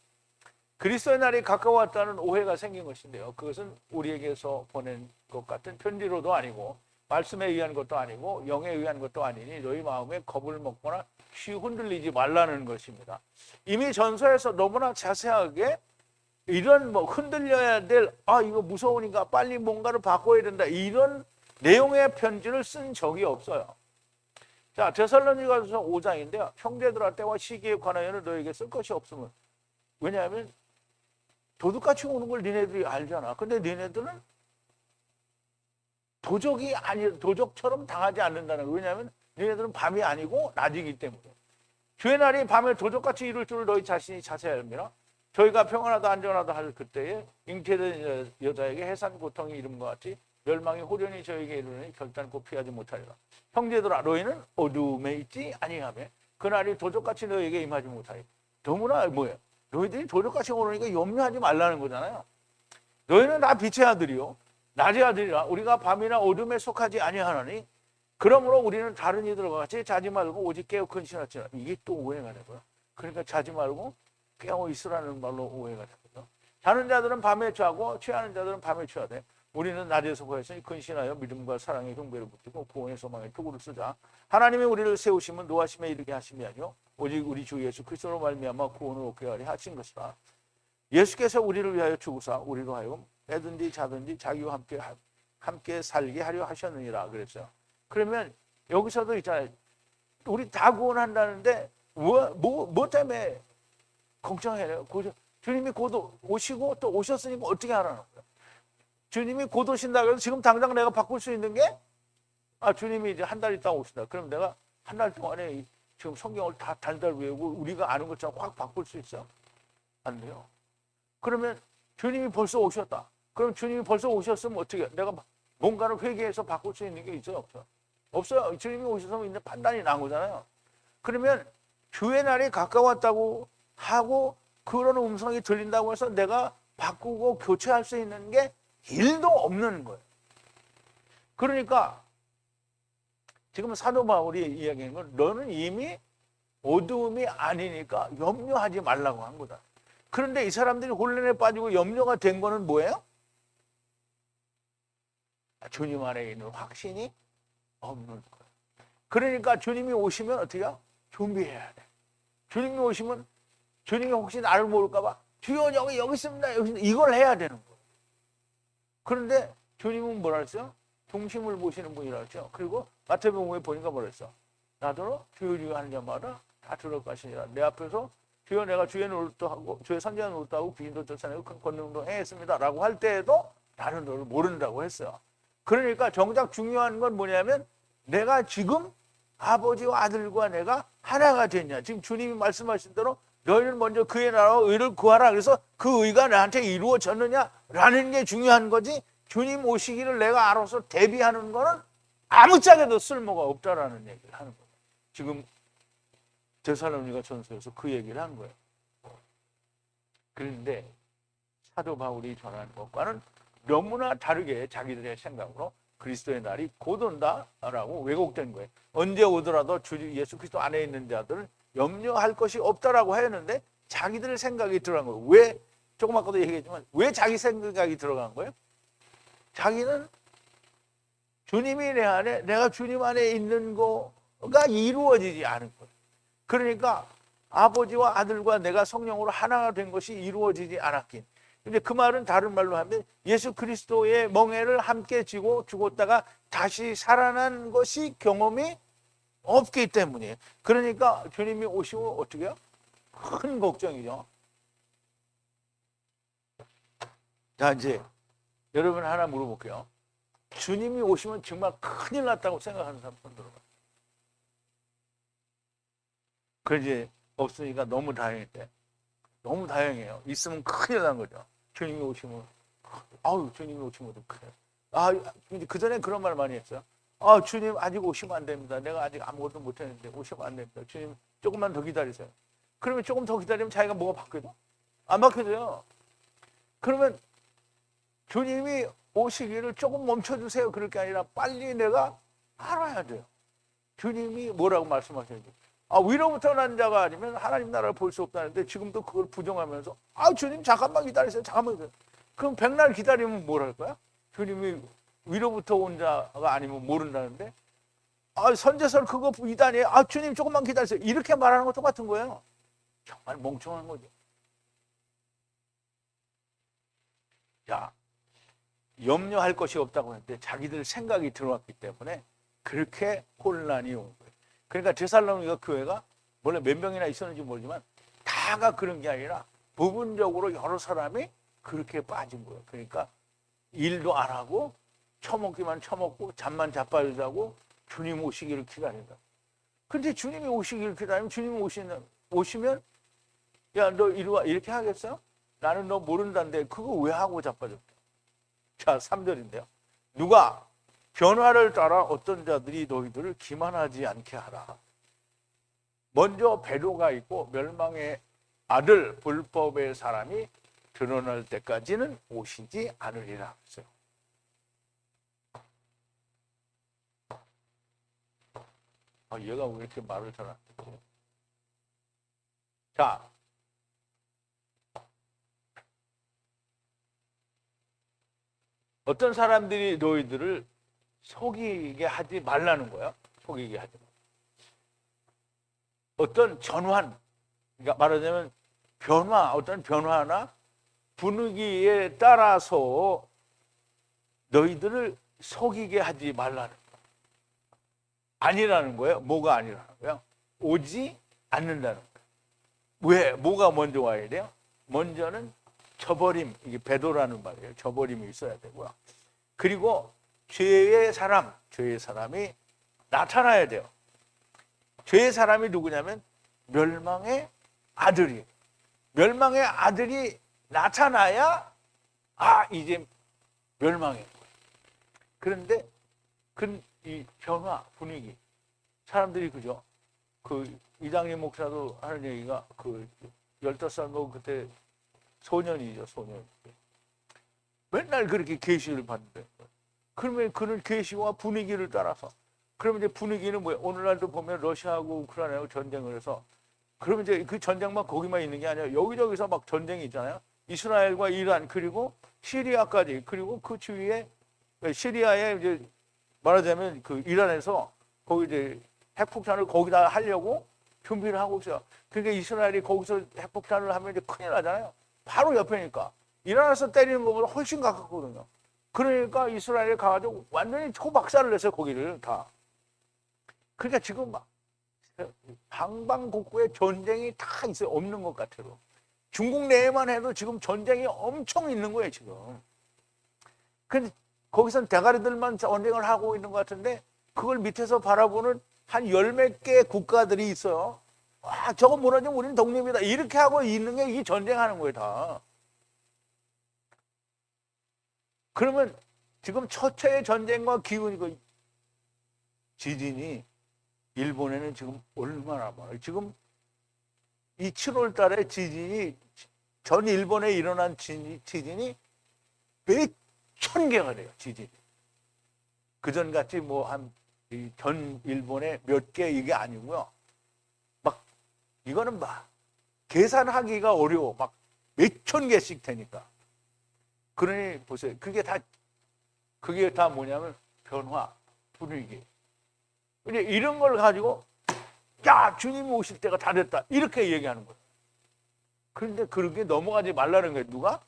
그리스도의 날이 가까웠다는 오해가 생긴 것인데요. 그것은 우리에게서 보낸 것 같은 편지로도 아니고 말씀에 의한 것도 아니고 영에 의한 것도 아니니 너희 마음에 겁을 먹거나 쉬 흔들리지 말라는 것입니다. 이미 전서에서 너무나 자세하게 이런 흔들려야 될 이거 무서우니까 빨리 뭔가를 바꿔야 된다 이런 내용의 편지를 쓴 적이 없어요. 자, 데살로니가서 5장인데요. 형제들아 때와 시기에 관하여는 너에게 쓸 것이 없음을. 왜냐하면 도둑같이 오는 걸 니네들이 알잖아. 근데 니네들은 도적처럼 당하지 않는다는 거예요. 왜냐하면 너희들은 밤이 아니고 낮이기 때문에. 주의 날이 밤에 도적같이 이룰 줄을 너희 자신이 자세히 알미라. 저희가 평안하다 안전하다 할 그때에 잉태된 여자에게 해산 고통이 이름과 같이 멸망이 호련히 저에게 이르니 결단코 피하지 못하리라. 형제들아 너희는 어둠에 있지 아니하며 그날이 도적같이 너에게 임하지 못하리라. 너무나 너희들이 도적같이 오르니까 염려하지 말라는 거잖아요. 너희는 다 빛의 아들이요 낮의 아들이라. 우리가 밤이나 어둠에 속하지 아니하노니 그러므로 우리는 다른 이들과 같이 자지 말고 오직 깨어 근신하지라. 이게 또 오해가 되고요. 그러니까 자지 말고 깨어 있으라는 말로 오해가 되거든요. 자는 자들은 밤에 자고 취하는 자들은 밤에 취하되 우리는 낮에 속하였으니 근신하여 믿음과 사랑의 경배를 붙이고 구원의 소망의 투구를 쓰자. 하나님이 우리를 세우시면 노하심에 이르게 하심이 아니요 오직 우리 주 예수 그리스도로 말미암아 구원을 얻게 하리 하신 것이라. 예수께서 우리를 위하여 죽으사 우리로 하여금 애든지 자든지 자기와 함께 살게 하려 하셨느니라 그랬어요. 그러면 여기서도 있잖아요. 우리 다 구원한다는데 뭐 때문에 걱정해요? 주님이 곧 오시고 또 오셨으니까 어떻게 하라는 거예요? 주님이 곧 오신다 그래서 지금 당장 내가 바꿀 수 있는 게 주님이 이제 한 달 있다 오신다. 그럼 내가 한 달 동안에 지금 성경을 다 달달 외우고 우리가 아는 것처럼 확 바꿀 수 있어요? 안 돼요. 그러면 주님이 벌써 오셨다. 그럼 주님이 벌써 오셨으면 어떻게 내가 뭔가를 회개해서 바꿀 수 있는 게 있어요? 없어요? 없어요. 주님이 오셔서 이제 판단이 난 거잖아요. 그러면 주의 날이 가까웠다고 하고 그런 음성이 들린다고 해서 내가 바꾸고 교체할 수 있는 게 일도 없는 거예요. 그러니까 지금 사도 바울이 이야기하는 건 너는 이미 어두움이 아니니까 염려하지 말라고 한 거다. 그런데 이 사람들이 혼란에 빠지고 염려가 된 거는 뭐예요? 주님 안에 있는 확신이 없는 거예요. 그러니까 주님이 오시면 어떻게 해요? 준비해야 돼. 주님이 오시면 주님이 혹시 나를 모를까 봐 주여 여기 있습니다. 여기 있습니다. 이걸 해야 되는 거예요. 그런데 주님은 뭐라 했어요? 중심을 보시는 분이라고 했죠. 그리고 마태복음에 보니까 뭐라 했어? 나더러 주여 주여 하는 자마다 다 들어갈 것이니라. 내 앞에서 주여 내가 주의 노릇도 하고 주의 선지자 노릇도 하고 귀신도 쫓아내고 큰 권능도 행했습니다 라고 할 때에도 나는 너를 모른다고 했어요. 그러니까 정작 중요한 건 뭐냐면 내가 지금 아버지와 아들과 내가 하나가 됐냐. 지금 주님이 말씀하신 대로 너희는 먼저 그의 나라와 의를 구하라. 그래서 그 의가 나한테 이루어졌느냐라는 게 중요한 거지. 주님 오시기를 내가 알아서 대비하는 거는 아무짝에도 쓸모가 없다라는 얘기를 하는 거예요. 지금 데살로니가 전서에서 그 얘기를 한 거예요. 그런데 사도 바울이 전하는 것과는 너무나 다르게 자기들의 생각으로 그리스도의 날이 곧 온다라고 왜곡된 거예요. 언제 오더라도 주 예수 그리스도 안에 있는 자들은 염려할 것이 없다라고 했는데 자기들 생각이 들어간 거예요. 왜? 조금 아까도 얘기했지만 왜 자기 생각이 들어간 거예요? 자기는 주님이 내 안에, 내가 주님 안에 있는 거가 이루어지지 않은 거예요. 그러니까 아버지와 아들과 내가 성령으로 하나가 된 것이 이루어지지 않았긴. 근데 그 말은 다른 말로 하면 예수 그리스도의 멍에를 함께 지고 죽었다가 다시 살아난 것이 경험이 없기 때문이에요. 그러니까 주님이 오시면 어떻게 해요? 큰 걱정이죠. 자, 이제 여러분 하나 물어볼게요. 주님이 오시면 정말 큰일 났다고 생각하는 사람 손 들어봐요. 그러지 없으니까 너무 다행인데, 너무 다행이에요. 있으면 큰일 난 거죠. 주님이 오시면, 아우 주님이 오시면 큰일. 아, 그 전에 그런 말 많이 했어요. 아, 주님 아직 오시면 안 됩니다. 내가 아직 아무것도 못했는데 오시면 안 됩니다. 주님 조금만 더 기다리세요. 그러면 조금 더 기다리면 자기가 뭐가 바뀌어요? 안 바뀌어져요. 그러면 주님이 오시기를 조금 멈춰주세요. 그럴 게 아니라 빨리 내가 알아야 돼요. 주님이 뭐라고 말씀하시는지. 아, 위로부터 난 자가 아니면 하나님 나라를 볼 수 없다는데 지금도 그걸 부정하면서 아, 주님 잠깐만 기다리세요. 잠깐만 기다리세요. 그럼 백날 기다리면 뭘 할 거야? 주님이 위로부터 온 자가 아니면 모른다는데 아, 선제설 그거 이단이에요. 아, 주님 조금만 기다리세요. 이렇게 말하는 거 똑같은 거예요. 정말 멍청한 거죠. 자, 염려할 것이 없다고 했는데 자기들 생각이 들어왔기 때문에 그렇게 혼란이 온 거예요. 그러니까 데살로니가 교회가 원래 몇 명이나 있었는지 모르지만 다가 그런 게 아니라 부분적으로 여러 사람이 그렇게 빠진 거예요. 그러니까 일도 안 하고 처먹기만 처먹고 잠만 자빠져 자고 주님 오시기를 기다린다. 근데 주님이 오시기를 기다리면 주님이 오시면 야, 너 이리 와 이렇게 하겠어요? 나는 너 모른다는데 그거 왜 하고 자빠졌대? 자, 3절인데요. 누가 변화를 따라 어떤 자들이 너희들을 기만하지 않게 하라. 먼저 배도가 있고 멸망의 아들 불법의 사람이 드러날 때까지는 오시지 않으리라 했어요. 얘가 왜 이렇게 말을 잘 안 듣지? 자, 어떤 사람들이 너희들을 속이게 하지 말라는 거야. 속이게 하지 마. 어떤 전환, 그러니까 말하자면 어떤 변화나 분위기에 따라서 너희들을 속이게 하지 말라는 거야. 아니라는 거예요. 뭐가 아니라는 거예요? 오지 않는다는 거예요. 왜? 뭐가 먼저 와야 돼요? 먼저는 저버림, 이게 배도라는 말이에요. 저버림이 있어야 되고요. 그리고 죄의 사람이 나타나야 돼요. 죄의 사람이 누구냐면 멸망의 아들이. 멸망의 아들이 나타나야 이제 멸망인 거예요. 그런데 이 변화, 분위기. 사람들이 그죠? 그 이장님 목사도 하는 얘기가 15살 먹은 그때 소년이죠, 소년. 맨날 그렇게 계시를 받는데. 그러면 그는 계시와 분위기를 따라서 그러면 이제 분위기는 뭐예요? 오늘날도 보면 러시아하고 우크라이나하고 전쟁을 해서 그러면 이제 그 전쟁만 거기만 있는 게 아니라 여기저기서 막 전쟁이 있잖아요. 이스라엘과 이란 그리고 시리아까지 그리고 그 주위에 시리아에 이제 말하자면 그 이란에서 거기 이제 핵폭탄을 거기다 하려고 준비를 하고 있어요. 그러니까 이스라엘이 거기서 핵폭탄을 하면 이제 큰일 나잖아요. 바로 옆에니까. 이란에서 때리는 것보다 훨씬 가깝거든요. 그러니까 이스라엘에 가가지고 완전히 초박살을 냈어요. 거기를 다. 그러니까 지금 막 방방곡곡에 전쟁이 다 있어요. 없는 것 같아요. 중국 내에만 해도 지금 전쟁이 엄청 있는 거예요. 지금. 근데 거기선 대가리들만 전쟁을 하고 있는 것 같은데 그걸 밑에서 바라보는 한 열 몇 개 국가들이 있어요. 와, 저거 무너지면 우리는 독립이다. 이렇게 하고 있는 게 이게 전쟁하는 거예요, 다. 그러면 지금 처처의 전쟁과 기운이 지진이 일본에는 지금 얼마나 많아요. 지금 이 7월 달에 지진이 전 일본에 일어난 지진이 몇 천 개가 돼요, 지진이. 그전 같이 뭐 한 전 일본에 몇 개 이게 아니고요. 막 이거는 막 계산하기가 어려워. 막 몇 천 개씩 되니까. 그러니 보세요. 그게 다 뭐냐면 변화, 분위기. 근데 이런 걸 가지고 야, 주님이 오실 때가 다 됐다. 이렇게 얘기하는 거예요. 그런데 그렇게 넘어가지 말라는 거예요. 누가?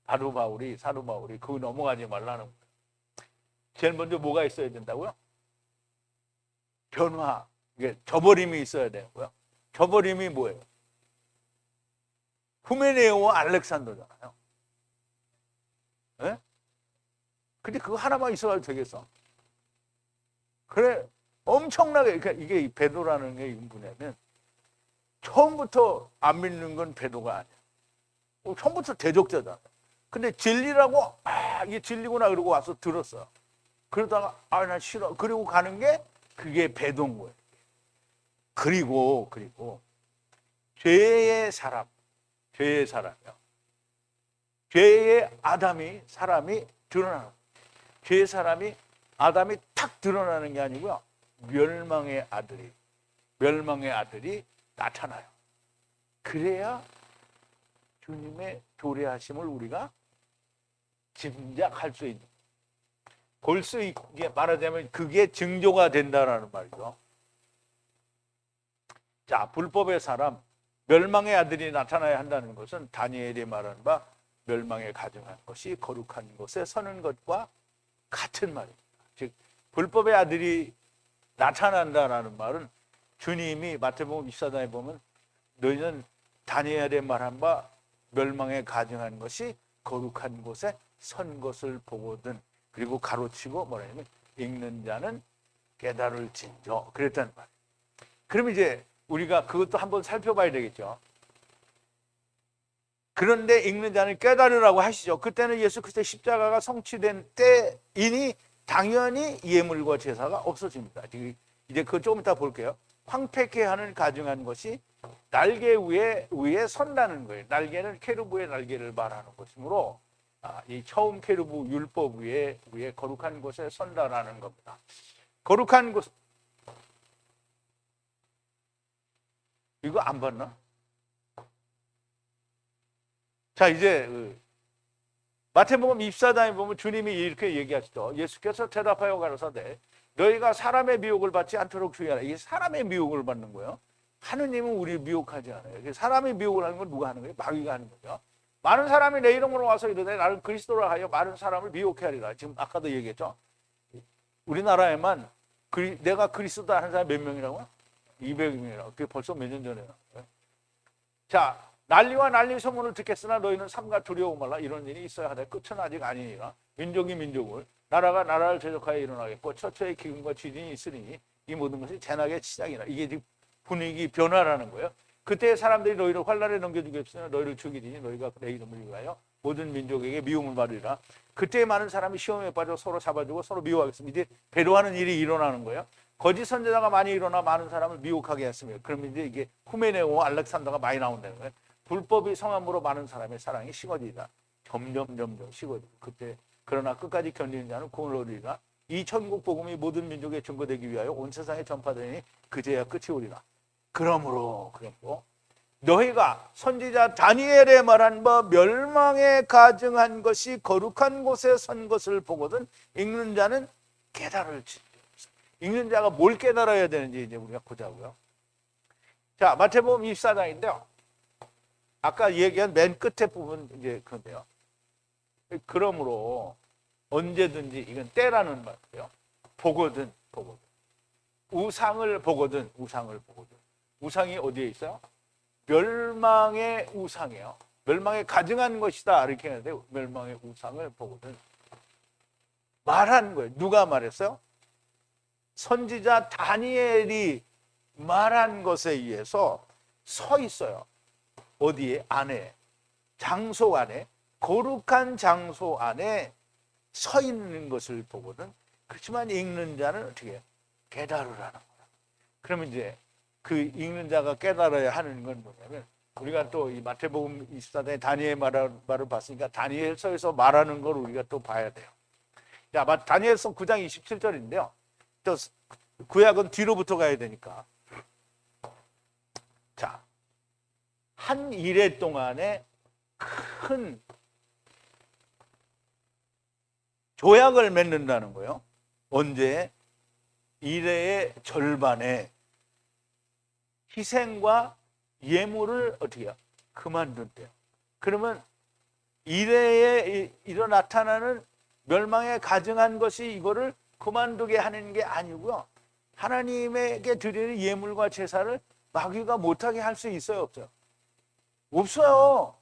사도 바울이 그거 넘어가지 말라는 거예요. 제일 먼저 뭐가 있어야 된다고요? 변화. 이게 저버림이 있어야 되고요. 저버림이 뭐예요? 후메네오와 알렉산더잖아요. 예? 근데 그거 하나만 있어도 되겠어? 그래, 엄청나게, 그러니까 이게 배도라는 게 뭐냐면, 처음부터 안 믿는 건 배도가 아니야. 처음부터 대적자잖아. 근데 진리라고, 이게 진리구나, 그러고 와서 들었어. 그러다가, 나 싫어. 그리고 가는 게, 그게 배도인 거예요. 그리고, 죄의 사람이요. 죄의 사람이 드러나는 거예요. 죄의 사람이 아담이 탁 드러나는 게 아니고요. 멸망의 아들이 나타나요. 그래야 주님의 도래하심을 우리가 짐작할 수 있는, 볼 수 있게 말하자면 그게 증조가 된다라는 말이죠. 자, 불법의 사람, 멸망의 아들이 나타나야 한다는 것은 다니엘이 말한 바 멸망에 가증한 것이 거룩한 곳에 서는 것과 같은 말입니다. 즉 불법의 아들이 나타난다라는 말은 주님이 마태복음 24장에 보면 너희는 다니엘의 말한 바 멸망에 가증한 것이 거룩한 곳에 선 것을 보거든. 그리고 가로치고 뭐냐면 읽는 자는 깨달을진저 그랬다는 말이에요. 그럼 이제 우리가 그것도 한번 살펴봐야 되겠죠. 그런데 읽는 자는 깨달으라고 하시죠. 그때는 예수 그리스도의 십자가가 성취된 때이니 당연히 예물과 제사가 없어집니다. 이제 그거 조금 이따 볼게요. 황폐케 하는 가증한 것이 날개 위에 선다는 거예요. 날개는 케루브의 날개를 말하는 것이므로 이 처음 케루브 율법 위에 거룩한 곳에 선다라는 겁니다. 거룩한 곳, 이거 안 봤나? 자, 이제 마태복음 24장에 보면 주님이 이렇게 얘기하시죠. 예수께서 대답하여 가로사대 너희가 사람의 미혹을 받지 않도록 주의하라. 이게 사람의 미혹을 받는 거예요. 하느님은 우리를 미혹하지 않아요. 사람의 미혹을 하는 건 누가 하는 거예요? 마귀가 하는 거죠. 많은 사람이 내 이름으로 와서 이르되 나를 그리스도라 하여 많은 사람을 미혹해 하리라. 지금 아까도 얘기했죠. 우리나라에만 내가 그리스도다 하는 사람이 몇 명이라고요? 200명이라고. 그게 벌써 몇 년 전에 나온 거예요. 자, 난리와 난리 소문을 듣겠으나 너희는 삼가 두려워 말라. 이런 일이 있어야 하되 끝은 아직 아니니라. 민족이 민족을, 나라가 나라를 대적하여 일어나겠고 처처의 기근과 지진이 있으니 이 모든 것이 재난의 시작이라. 이게 지금 분위기 변화라는 거예요. 그때 사람들이 너희를 환난에 넘겨주겠으나 너희를 죽이리니 너희가 내 이름을 위하여 모든 민족에게 미움을 받으리라. 그때 많은 사람이 시험에 빠져 서로 잡아주고 서로 미워하겠습니다. 이제 배도하는 일이 일어나는 거예요. 거짓 선지자가 많이 일어나 많은 사람을 미혹하게 했습니다. 그러면 이제 이게 후메네오와 알렉산더가 많이 나온다는 거예요. 불법이 성함으로 많은 사람의 사랑이 식어지다. 점점 식어지고 그때 그러나 끝까지 견디는 자는 구원을 얻으리라. 이 천국 복음이 모든 민족에 증거되기 위하여 온 세상에 전파되니 그제야 끝이 오리라. 그러므로 너희가 선지자 다니엘의 말한 바 멸망에 가증한 것이 거룩한 곳에 선 것을 보거든 읽는 자는 깨달을지. 읽는 자가 뭘 깨달아야 되는지 이제 우리가 보자고요. 자, 마태복음 24장인데요. 아까 얘기한 맨 끝에 부분 이제 그런데요. 그러므로 언제든지 이건 때라는 말이에요. 보거든. 우상을 보거든. 우상이 어디에 있어요? 멸망의 우상이에요. 멸망에 가증한 것이다 이렇게 하는데 멸망의 우상을 보거든 말한 거예요. 누가 말했어요? 선지자 다니엘이 말한 것에 의해서 서 있어요. 어디에? 안에, 장소 안에, 거룩한 장소 안에 서 있는 것을 보거든. 그렇지만 읽는 자는 어떻게 해요? 깨달으라는 거야. 그러면 이제 그 읽는 자가 깨달아야 하는 건 뭐냐면 우리가 또 이 마태복음 24장에 다니엘 말을 봤으니까 다니엘서에서 말하는 걸 우리가 또 봐야 돼요. 자, 다니엘서 9장 27절인데요. 또 구약은 뒤로부터 가야 되니까. 자, 한 일해 동안에 큰 조약을 맺는다는 거예요. 언제? 일해의 절반에 희생과 예물을 어떻게 해요? 그만둔대요. 그러면 일해에 나타나는 멸망에 가증한 것이 이거를 그만두게 하는 게 아니고요. 하나님에게 드리는 예물과 제사를 마귀가 못하게 할 수 있어요? 없어요? 없어요.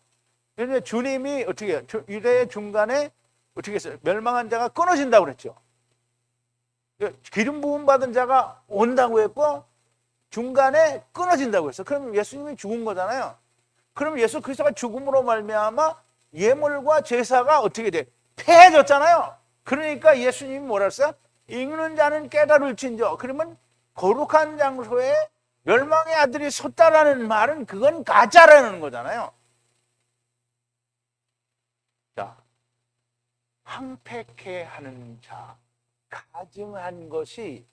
그런데 주님이 어떻게 해요? 일해의 중간에 어떻게 했어요? 멸망한 자가 끊어진다고 그랬죠. 기름 부음 받은 자가 온다고 했고 중간에 끊어진다고 했어요. 그럼 예수님이 죽은 거잖아요. 그럼 예수 그리스도가 죽음으로 말미암아 예물과 제사가 어떻게 돼? 폐해졌잖아요. 그러니까 예수님이 뭐라 했어요? 읽는 자는 깨달을진저. 그러면 거룩한 장소에 멸망의 아들이 섰다라는 말은 그건 가짜라는 거잖아요. 자, 황폐케 하는 자, 가증한 것이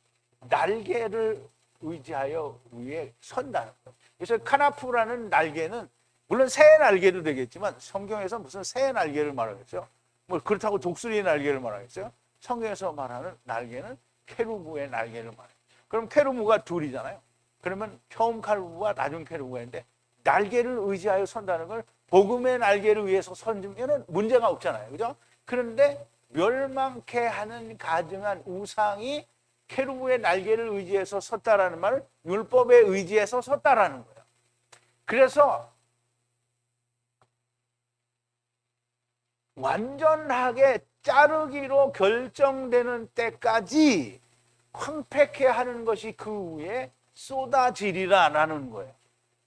날개를 의지하여 위에 선다는 거예요. 그래서 카나프라는 날개는 물론 새 날개도 되겠지만 성경에서 무슨 새 날개를 말하겠어요? 뭐 그렇다고 독수리의 날개를 말하겠어요? 성경에서 말하는 날개는 케루브의 날개를 말해요. 그럼 케루브가 둘이잖아요. 그러면 처음 케루브와 나중 케루브가 있는데 날개를 의지하여 선다는 걸 복음의 날개를 위해서 선주면 문제가 없잖아요. 그죠? 그런데 멸망케 하는 가증한 우상이 케루브의 날개를 의지해서 섰다라는 말은 율법에 의지해서 섰다라는 거예요. 그래서 완전하게 자르기로 결정되는 때까지 황폐케 하는 것이 그 위에 쏟아지리라라는 거예요.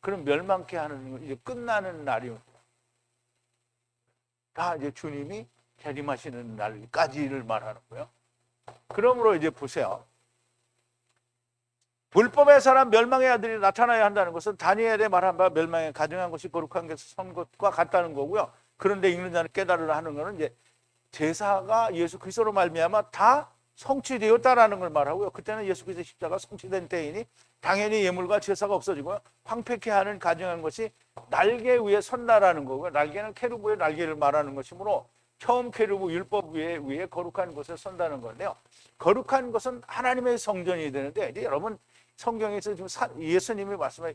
그럼 멸망케 하는 건 이제 끝나는 날이옵니다. 다 이제 주님이 재림하시는 날까지를 말하는 거예요. 그러므로 이제 보세요. 불법의 사람 멸망의 아들이 나타나야 한다는 것은 다니엘의 말한 바 멸망에 가증한 것이 거룩한 것을 선 것과 같다는 거고요. 그런데 읽는 자는 깨달으라 하는 것은 이제 제사가 예수 그리스도로 말미암아 다 성취되었다라는 걸 말하고요. 그때는 예수 그리스도 십자가 성취된 때이니 당연히 예물과 제사가 없어지고요. 황폐케 하는 가증한 것이 날개 위에 선다라는 거고요. 날개는 케루브의 날개를 말하는 것이므로 처음 케루브 율법 위에 거룩한 곳에 선다는 건데요. 거룩한 것은 하나님의 성전이 되는데 이제 여러분 성경에서 지금 예수님이 말씀해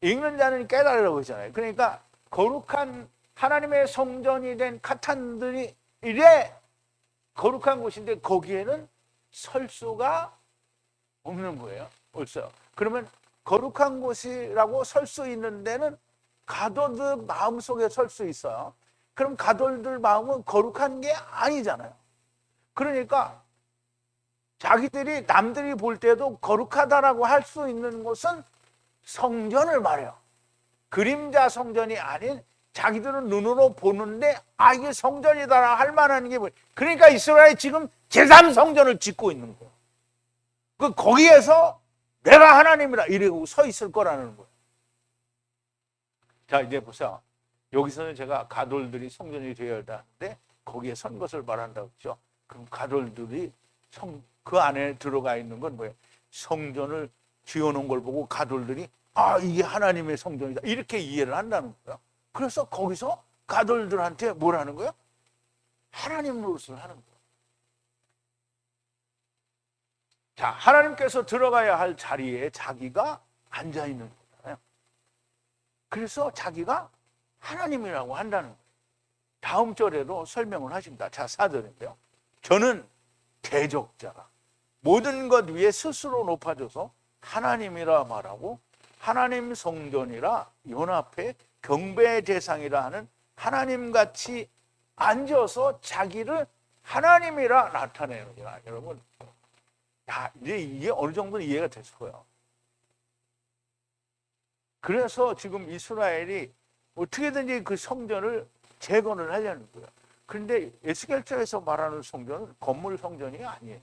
읽는 자는 깨달으라고 했잖아요. 그러니까 거룩한 하나님의 성전이 된 카탄들이 이래 거룩한 곳인데 거기에는 설 수가 없는 거예요. 없어요. 그러면 거룩한 곳이라고 설 수 있는 데는 가도들 마음속에 설 수 있어요. 그럼 가돌들 마음은 거룩한 게 아니잖아요. 그러니까 자기들이 남들이 볼 때도 거룩하다라고 할 수 있는 곳은 성전을 말해요. 그림자 성전이 아닌 자기들은 눈으로 보는데 이게 성전이다 할 만한 게 뭐예요? 그러니까 이스라엘이 지금 제3성전을 짓고 있는 거예요. 거기에서 내가 하나님이라 이러고 서 있을 거라는 거예요. 자, 이제 보세요. 여기서는 제가 가돌들이 성전이 되어야 하는데 거기에 선 것을 말한다고 했죠. 그럼 가돌들이 그 안에 들어가 있는 건 뭐예요? 성전을 지어놓은 걸 보고 가돌들이 아, 이게 하나님의 성전이다 이렇게 이해를 한다는 거예요. 그래서 거기서 가돌들한테 뭘 하는 거예요? 하나님 노릇을 하는 거예요. 자, 하나님께서 들어가야 할 자리에 자기가 앉아 있는 거잖아요. 그래서 자기가 하나님이라고 한다는 거예요. 다음 절에도 설명을 하십니다. 자, 4절인데요. 저는 대적자라 모든 것 위에 스스로 높아져서 하나님이라 말하고 하나님 성전이라 연합해 경배의 대상이라 하는 하나님같이 앉아서 자기를 하나님이라 나타내느니라. 여러분, 야, 이제 이게 어느 정도는 이해가 됐을 거예요. 그래서 지금 이스라엘이 어떻게든지 그 성전을 재건을 하려는 거예요. 그런데 에스겔서에서 말하는 성전은 건물 성전이 아니에요.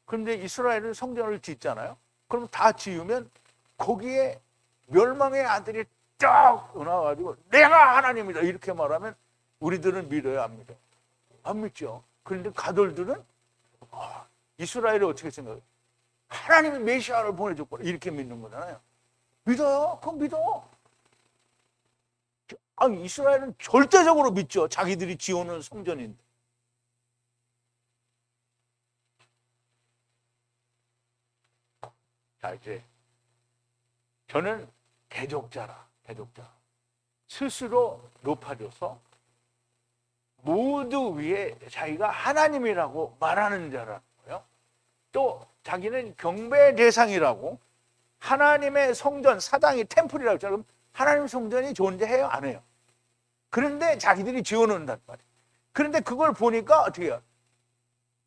그런데 이스라엘은 성전을 짓잖아요. 그럼 다 지으면 거기에 멸망의 아들이 쫙 나와가지고 내가 하나님이다 이렇게 말하면 우리들은 믿어요, 안 믿어요? 안 믿죠. 그런데 가돌들은 이스라엘이 어떻게 생각해요? 하나님이 메시아를 보내줬구나 이렇게 믿는 거잖아요. 믿어요? 그럼 믿어. 아니, 이스라엘은 절대적으로 믿죠. 자기들이 지어놓은 성전인데. 자, 이제 저는 대적자라. 스스로 높아져서 모두 위에 자기가 하나님이라고 말하는 자라는 거예요. 또 자기는 경배의 대상이라고 하나님의 성전, 사당이 템플이라고 했잖아요. 그럼 하나님 성전이 존재해요? 안 해요? 그런데 자기들이 지어놓는단 말이에요. 그런데 그걸 보니까 어떻게 해요?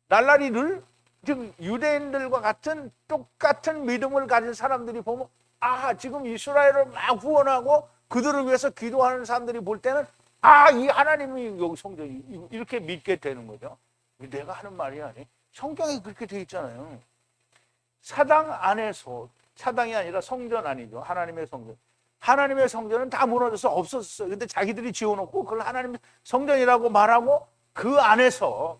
날라리를 즉 유대인들과 같은 똑같은 믿음을 가진 사람들이 보면 아, 지금 이스라엘을 막 후원하고 그들을 위해서 기도하는 사람들이 볼 때는 아, 이 하나님이 여기 성전이 이렇게 믿게 되는 거죠. 내가 하는 말이 아니. 성경에 그렇게 돼 있잖아요. 사당 안에서, 사당이 아니라 성전 아니죠. 하나님의 성전. 하나님의 성전은 다 무너져서 없었어요. 근데 자기들이 지어놓고 그걸 하나님의 성전이라고 말하고 그 안에서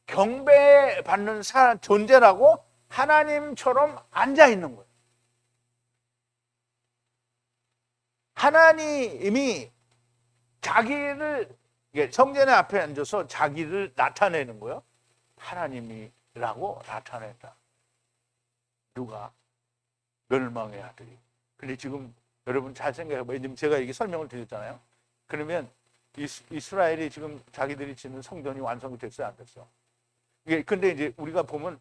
경배받는 존재라고 하나님처럼 앉아 있는 거예요. 하나님이 자기를 성전의 앞에 앉아서 자기를 나타내는 거예요. 하나님이라고 나타낸다. 누가? 멸망의 아들이. 근데 지금 여러분 잘 생각해봐요. 지금 제가 이게 설명을 드렸잖아요. 그러면 이스라엘이 지금 자기들이 짓는 성전이 완성이 됐어요, 안 됐어요? 근데 이제 우리가 보면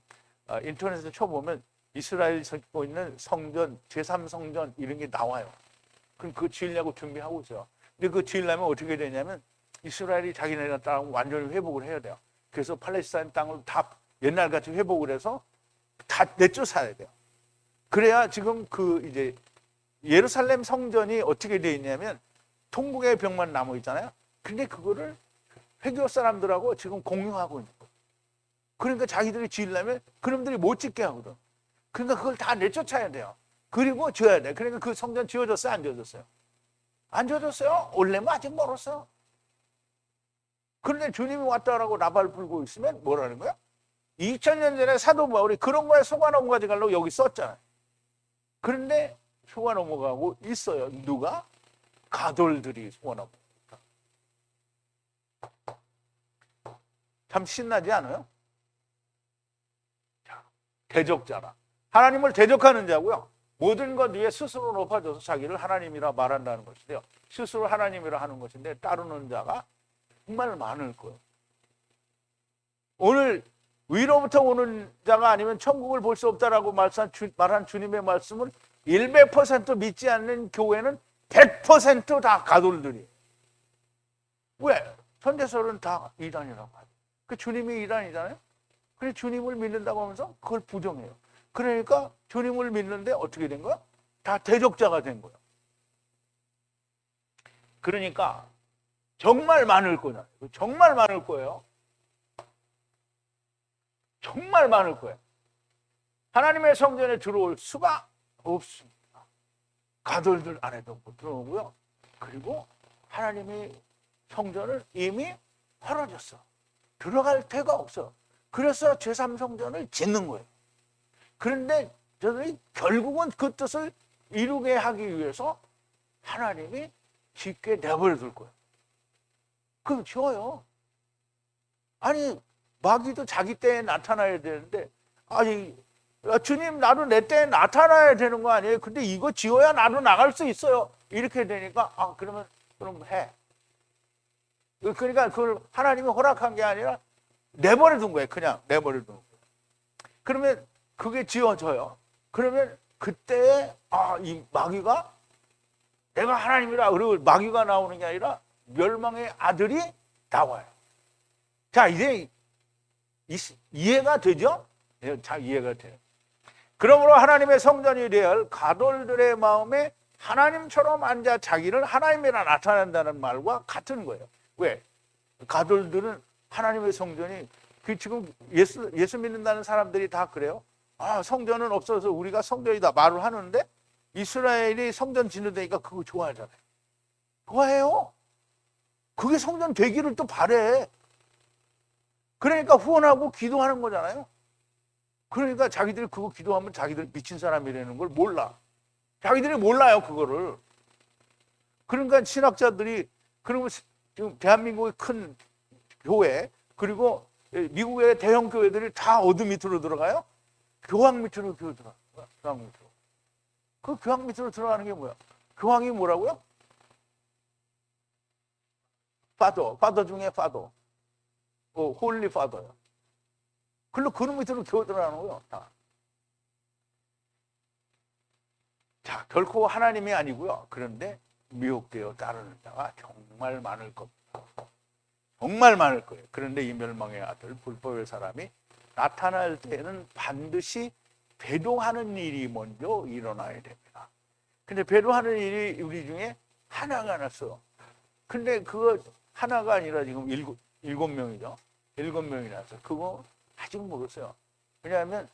인터넷에 쳐보면 이스라엘이 짓고 있는 성전, 제3성전 이런 게 나와요. 그럼 그거 지으려고 준비하고 있어요. 근데 그거 지으려면 어떻게 되냐면 이스라엘이 자기네가 땅을 완전히 회복을 해야 돼요. 그래서 팔레스타인 땅을 다 옛날같이 회복을 해서 다 내쫓아야 돼요. 그래야 지금 그 이제 예루살렘 성전이 어떻게 돼 있냐면 통곡의 벽만 남아 있잖아요. 근데 그거를 회교 사람들하고 지금 공유하고 있는 거예요. 그러니까 자기들이 지으려면 그놈들이 못 짓게 하거든. 그러니까 그걸 다 내쫓아야 돼요. 그리고 지어야 돼. 그러니까 그 성전 지어졌어요, 안 지어졌어요? 안 지어졌어요? 올래면 아직 멀었어요. 그런데 주님이 왔다라고 나발 불고 있으면 뭐라는 거야? 2000년 전에 사도 바울이 그런 거에 속아 넘어가지고 여기 썼잖아요. 그런데 속아 넘어가고 있어요. 누가? 가돌들이 속아 넘어갑니다. 참 신나지 않아요? 자, 대적자라. 하나님을 대적하는 자고요. 모든 것 위에 스스로 높아져서 자기를 하나님이라 말한다는 것인데요. 스스로 하나님이라 하는 것인데 따르는 자가 정말 많을 거예요. 오늘 위로부터 오는 자가 아니면 천국을 볼 수 없다라고 말한 주님의 말씀을 100% 믿지 않는 교회는 100% 다 가돌들이에요. 왜? 선대설은 다 이단이라고 하죠. 그 주님이 이단이잖아요. 그래서 주님을 믿는다고 하면서 그걸 부정해요. 그러니까 주님을 믿는데 어떻게 된 거야? 다 대적자가 된 거예요. 그러니까 정말 많을 거잖아요. 정말 많을 거예요. 정말 많을 거예요. 하나님의 성전에 들어올 수가 없습니다. 가돌들 안에도 못 들어오고요. 그리고 하나님의 성전을 이미 헐어졌어. 들어갈 데가 없어. 그래서 제3성전을 짓는 거예요. 그런데 저들이 결국은 그 뜻을 이루게 하기 위해서 하나님이 짓게 내버려 둘 거예요. 그럼 지어요. 아니, 마귀도 자기 때에 나타나야 되는데, 아니, 주님, 나도 내 때에 나타나야 되는 거 아니에요? 근데 이거 지어야 나도 나갈 수 있어요. 이렇게 되니까, 그럼 해. 그러니까 그걸 하나님이 허락한 게 아니라 내버려 둔 거예요. 그냥 내버려 둔 거예요. 그러면 그게 지어져요. 그러면 그때에, 이 마귀가 내가 하나님이라, 그리고 마귀가 나오는 게 아니라 멸망의 아들이 나와요. 자, 이제 이해가 되죠? 잘 이해가 돼요. 그러므로 하나님의 성전이 되어야 할 가돌들의 마음에 하나님처럼 앉아 자기를 하나님이라 나타낸다는 말과 같은 거예요. 왜? 가돌들은 하나님의 성전이, 지금 예수 믿는다는 사람들이 다 그래요. 성전은 없어서 우리가 성전이다 말을 하는데, 이스라엘이 성전 짓는다니까 그거 좋아하잖아요. 좋아해요. 그게 성전 되기를 또 바래. 그러니까 후원하고 기도하는 거잖아요. 그러니까 자기들이 그거 기도하면 자기들 미친 사람이라는 걸 몰라. 자기들이 몰라요, 그거를. 그러니까 신학자들이, 그러면 지금 대한민국의 큰 교회, 그리고 미국의 대형 교회들이 다 어디 밑으로 들어가요? 교황 밑으로 들어가요. 교황 밑으로. 그 교황 밑으로 들어가는 게 뭐야? 교황이 뭐라고요? 파더 중에 파더. 홀리 파더요. 그걸로 그 밑으로 겨우 들어가는 거예요. 다. 자, 결코 하나님이 아니고요. 그런데 미혹되어 따르는 자가 정말 많을 겁니다. 정말 많을 거예요. 그런데 이 멸망의 아들, 불법의 사람이 나타날 때는 반드시 배도하는 일이 먼저 일어나야 됩니다. 근데 배도하는 일이 우리 중에 하나가 났어요. 근데 그거 하나가 아니라 지금 일곱 명이죠. 7명이 나서 그거 아직 모르겠어요. 왜냐하면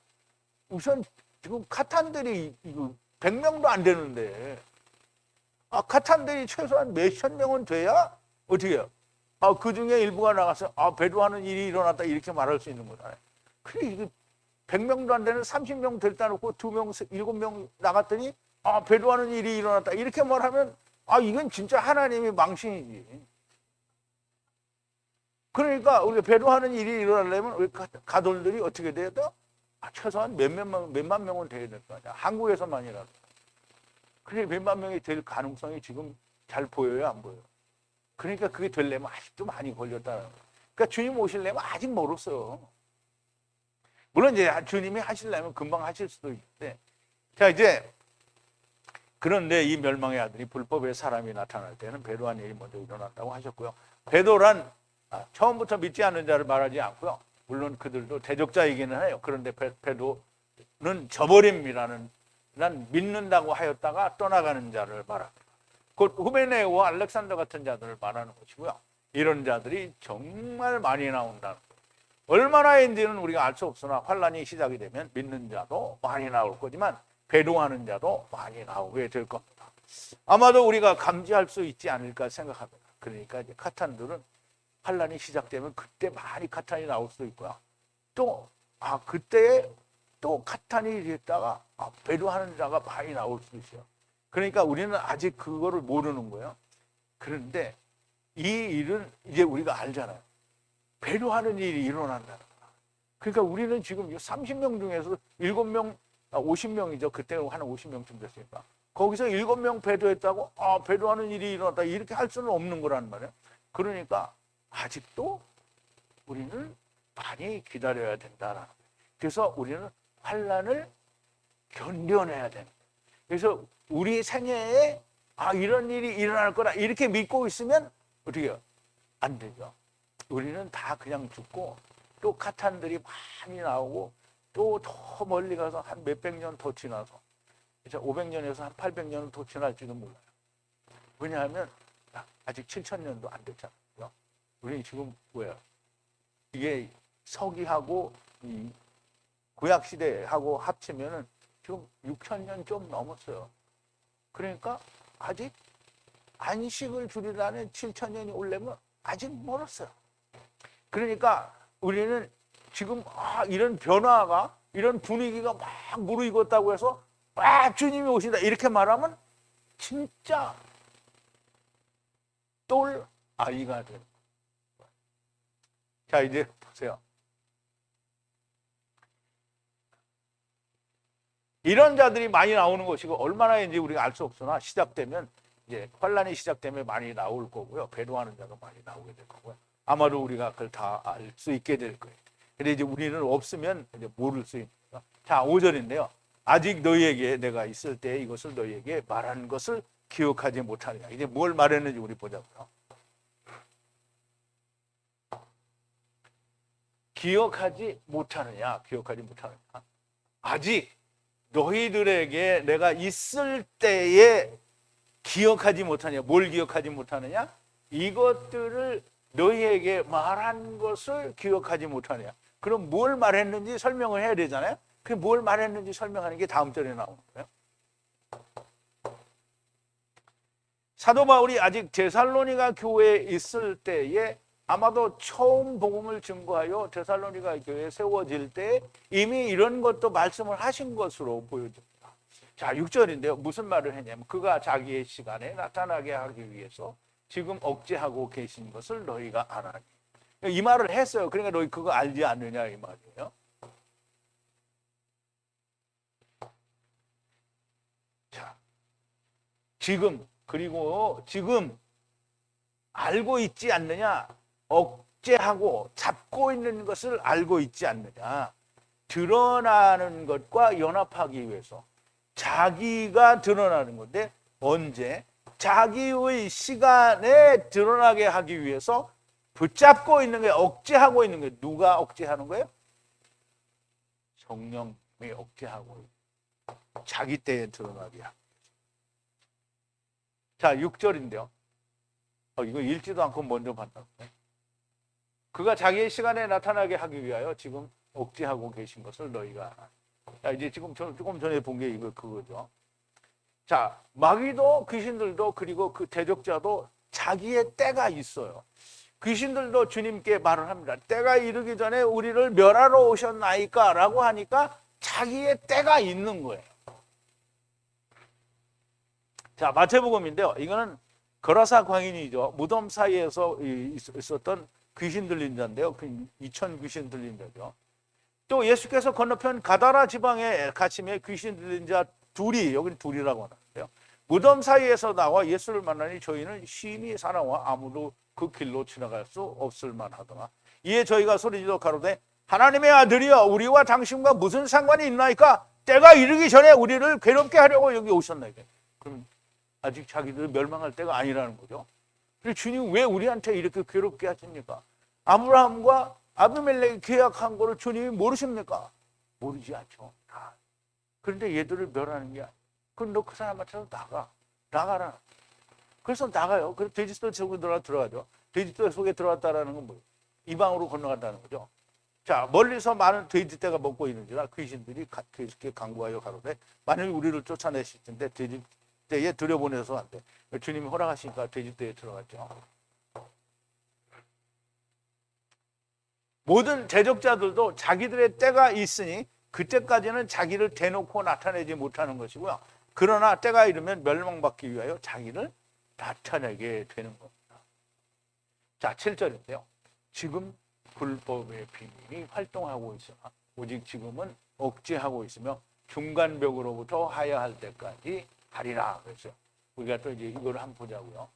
우선 지금 카탄들이 100명도 안 되는데, 카탄들이 최소한 몇천 명은 돼야 어떻게 해요? 그 중에 일부가 나가서 배도하는 일이 일어났다 이렇게 말할 수 있는 거잖아요. 그래, 이게 100명도 안 되는 30명 됐다 놓고 2명, 7명 나갔더니 배도하는 일이 일어났다 이렇게 말하면 이건 진짜 하나님의 망신이지. 그러니까 우리가 배도하는 일이 일어나려면 우리 가돌들이 어떻게 돼야 돼요? 최소한 몇만 명은 돼야 될 거 아니야. 한국에서만이라도. 그래, 몇만 명이 될 가능성이 지금 잘 보여요, 안 보여요? 그러니까 그게 되려면 아직도 많이 걸렸다는 거예요. 그러니까 주님 오시려면 아직 멀었어요. 물론 이제 주님이 하시려면 금방 하실 수도 있는데, 자, 이제 그런데 이 멸망의 아들이 불법의 사람이 나타날 때는 배도한 일이 먼저 일어났다고 하셨고요. 배도란 처음부터 믿지 않는 자를 말하지 않고요. 물론 그들도 대적자이기는 해요. 그런데 배도는 저버림이라는, 난 믿는다고 하였다가 떠나가는 자를 말합니다. 곧 후메네오와 알렉산더 같은 자들을 말하는 것이고요. 이런 자들이 정말 많이 나온다는 거예요. 얼마나인지는 우리가 알 수 없으나 환란이 시작이 되면 믿는 자도 많이 나올 거지만 배도하는 자도 많이 나오게 될 겁니다. 아마도 우리가 감지할 수 있지 않을까 생각합니다. 그러니까 이제 카탄들은 환란이 시작되면 그때 많이 카탄이 나올 수도 있고요. 또 그때에 또 카탄이 됐다가 배도하는 자가 많이 나올 수도 있어요. 그러니까 우리는 아직 그거를 모르는 거예요. 그런데 이 일은 이제 우리가 알잖아요. 배도하는 일이 일어난다는 거야. 그러니까 우리는 지금 30명 중에서 7명, 50명이죠. 그때 한 50명쯤 됐으니까. 거기서 7명 배도했다고 배도하는 일이 일어났다 이렇게 할 수는 없는 거란 말이에요. 그러니까 아직도 우리는 많이 기다려야 된다라는 거예요. 그래서 우리는 환란을 견뎌내야 됩니다. 그래서 우리 생애에 이런 일이 일어날 거다 이렇게 믿고 있으면 어떻게 해요? 안 되죠. 우리는 다 그냥 죽고 또 카탄들이 많이 나오고 또 더 멀리 가서 한 몇백 년 더 지나서 이제 500년에서 한 800년은 더 지날지도 몰라요. 왜냐하면 아직 7000년도 안 됐잖아요. 우리는 지금 뭐야? 이게 서기하고 이 구약 시대하고 합치면은 지금 6000년 좀 넘었어요. 그러니까 아직 안식을 주리라는 7000년이 오려면 아직 멀었어요. 그러니까 우리는 지금 이런 변화가, 이런 분위기가 막 무르익었다고 해서 주님이 오신다 이렇게 말하면 진짜 똘 아이가 되는 거예요. 자, 이제 보세요. 이런 자들이 많이 나오는 것이고, 얼마나인지 우리가 알 수 없으나 시작되면, 이제 환란이 시작되면 많이 나올 거고요. 배도하는 자가 많이 나오게 될 거고요. 아마도 우리가 그걸 다 알 수 있게 될 거예요. 근데 이제 우리는 없으면 이제 모를 수 있는 거예요. 자, 5절인데요. 아직 너희에게 내가 있을 때 이것을 너희에게 말한 것을 기억하지 못하느냐. 이제 뭘 말했는지 우리 보자고요. 기억하지 못하느냐. 아직 너희들에게 내가 있을 때에 기억하지 못하냐. 뭘 기억하지 못하느냐? 이것들을 너희에게 말한 것을 기억하지 못하느냐. 그럼 뭘 말했는지 설명을 해야 되잖아요. 그 뭘 말했는지 설명하는 게 다음 절에 나오는 거예요. 사도 바울이 아직 데살로니가 교회에 있을 때에 아마도 처음 복음을 증거하여 데살로니가 교회에 세워질 때 이미 이런 것도 말씀을 하신 것으로 보여집니다. 자, 6절인데요. 무슨 말을 했냐면 그가 자기의 시간에 나타나게 하기 위해서 지금 억제하고 계신 것을 너희가 아나니. 이 말을 했어요. 그러니까 너희 그거 알지 않느냐 이 말이에요. 자, 지금 알고 있지 않느냐? 억제하고 잡고 있는 것을 알고 있지 않느냐? 드러나는 것과 연합하기 위해서 자기가 드러나는 건데 언제? 자기의 시간에 드러나게 하기 위해서 붙잡고 있는 게 억제하고 있는 게 누가 억제하는 거예요? 성령이 억제하고 자기 때에 드러나게 하기. 자, 6절인데요. 이거 읽지도 않고 먼저 봤다고. 그가 자기의 시간에 나타나게 하기 위하여 지금 억제하고 계신 것을 너희가 알아. 자, 이제 지금 조금 전에 본 게 이거 그거죠. 자, 마귀도 귀신들도 그리고 그 대적자도 자기의 때가 있어요. 귀신들도 주님께 말을 합니다. 때가 이르기 전에 우리를 멸하러 오셨나이까? 라고 하니까 자기의 때가 있는 거예요. 자, 마태복음인데요. 이거는 거라사 광인이죠. 무덤 사이에서 있었던 귀신 들린 자인데요. 그 2000 귀신 들린 자죠. 또 예수께서 건너편 가다라 지방에 가심에 귀신 들린 자 둘이, 여기는 둘이라고 하는데요. 무덤 사이에서 나와 예수를 만나니 저희는 심히 사나워 아무도 그 길로 지나갈 수 없을 만하더라. 이에 저희가 소리지어 가로되 하나님의 아들이여 우리와 당신과 무슨 상관이 있나이까? 때가 이르기 전에 우리를 괴롭게 하려고 여기 오셨나이까? 그럼 아직 자기들 멸망할 때가 아니라는 거죠. 그리고 주님 왜 우리한테 이렇게 괴롭게 하십니까? 아브라함과 아비멜렉이 계약한 거를 주님이 모르십니까? 모르지 않죠. 그런데 얘들을 멸하는 게 아니에요. 그럼 너 그 사람한테서 나가라. 그래서 나가요. 그래서 돼지떼 속에 들어가죠. 돼지떼 속에 들어갔다라는 건 뭐예요? 이방으로 건너간다는 거죠. 자, 멀리서 많은 돼지떼가 먹고 있는지라 귀신들이 그렇게 강구하여 가로되 만일 우리를 쫓아내실 텐데 돼지떼에 들여보내서 안 돼. 주님이 허락하시니까 돼지떼에 들어갔죠. 모든 대적자들도 자기들의 때가 있으니 그때까지는 자기를 대놓고 나타내지 못하는 것이고요. 그러나 때가 이르면 멸망받기 위하여 자기를 나타내게 되는 겁니다. 자, 7절인데요. 지금 불법의 비밀이 활동하고 있으나 오직 지금은 억제하고 있으며 중간벽으로부터 하야할 때까지 하리라. 그랬어요. 우리가 또 이제 이걸 한번 보자고요.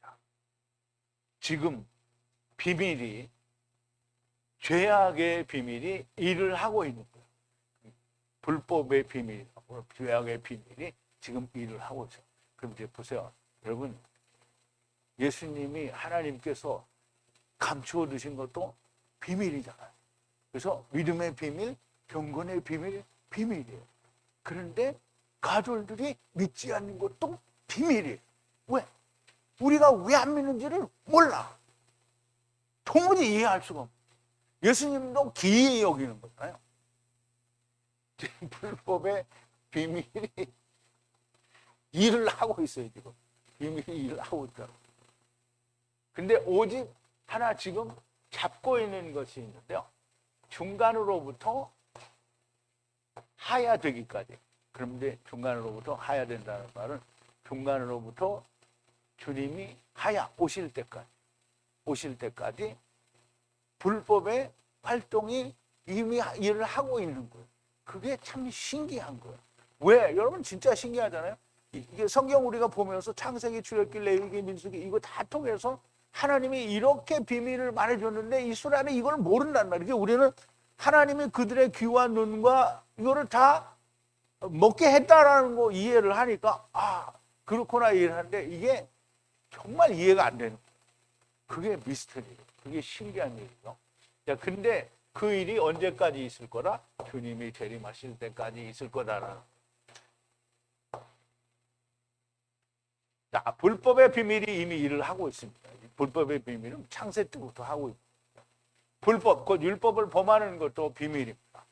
자, 지금 비밀이, 죄악의 비밀이 일을 하고 있는 거예요. 불법의 비밀이고 죄악의 비밀이 지금 일을 하고 있어요. 그럼 이제 보세요. 여러분, 예수님이 하나님께서 감추어 두신 것도 비밀이잖아요. 그래서 믿음의 비밀, 경건의 비밀, 비밀이에요. 그런데 가족들이 믿지 않는 것도 비밀이에요. 왜? 우리가 왜 안 믿는지를 몰라. 도무지 이해할 수가 없어요. 예수님도 기이히 여기는 거잖아요. 불법의 비밀이 일을 하고 있어요, 지금. 비밀이 일을 하고 있다. 근데 오직 하나 지금 잡고 있는 것이 있는데요. 중간으로부터 하야 되기까지. 그런데 중간으로부터 하야 된다는 말은 중간으로부터 주님이 하야 오실 때까지 불법의 활동이 이미 일을 하고 있는 거예요. 그게 참 신기한 거예요. 왜? 여러분 진짜 신기하잖아요. 이게 성경 우리가 보면서 창세기, 출애굽기, 레위기, 민수기 이거 다 통해서 하나님이 이렇게 비밀을 말해줬는데 이스라엘은 이걸 모른단 말이죠. 우리는 하나님이 그들의 귀와 눈과 이거를 다 먹게 했다라는 거 이해를 하니까 아 그렇구나 이해를 하는데 이게 정말 이해가 안 되는 거예요. 그게 미스터리예요. 그게 신기한 일이죠. 자, 근데 그 일이 언제까지 있을 거라? 주님이 재림하실 때까지 있을 거다라는. 자, 불법의 비밀이 이미 일을 하고 있습니다. 불법의 비밀은 창세 때부터 하고 있습니다. 불법, 곧 율법을 범하는 것도 비밀입니다.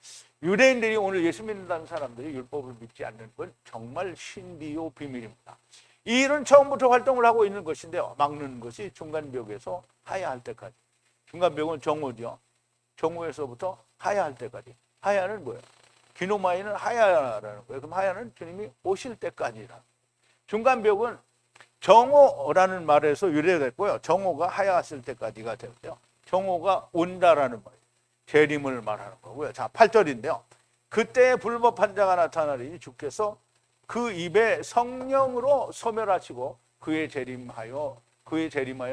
유대인들이 오늘 예수 믿는다는 사람들이 율법을 믿지 않는 건 정말 신비요 비밀입니다. 이 일은 처음부터 활동을 하고 있는 것인데요. 막는 것이 중간벽에서 하야할 때까지. 중간벽은 정오죠. 정오에서부터 하야할 때까지. 하야는 뭐예요? 기노마이는 하야라는 거예요. 그럼 하야는 주님이 오실 때까지라. 중간벽은 정오라는 말에서 유래됐고요. 정오가 하야했을 때까지가 되고요. 정오가 온다라는 말이에요. 재림을 말하는 거고요. 자, 8절인데요. 그때 불법한 자가 나타나리니 주께서 그 입에 성령으로 소멸하시고 그의 재림하여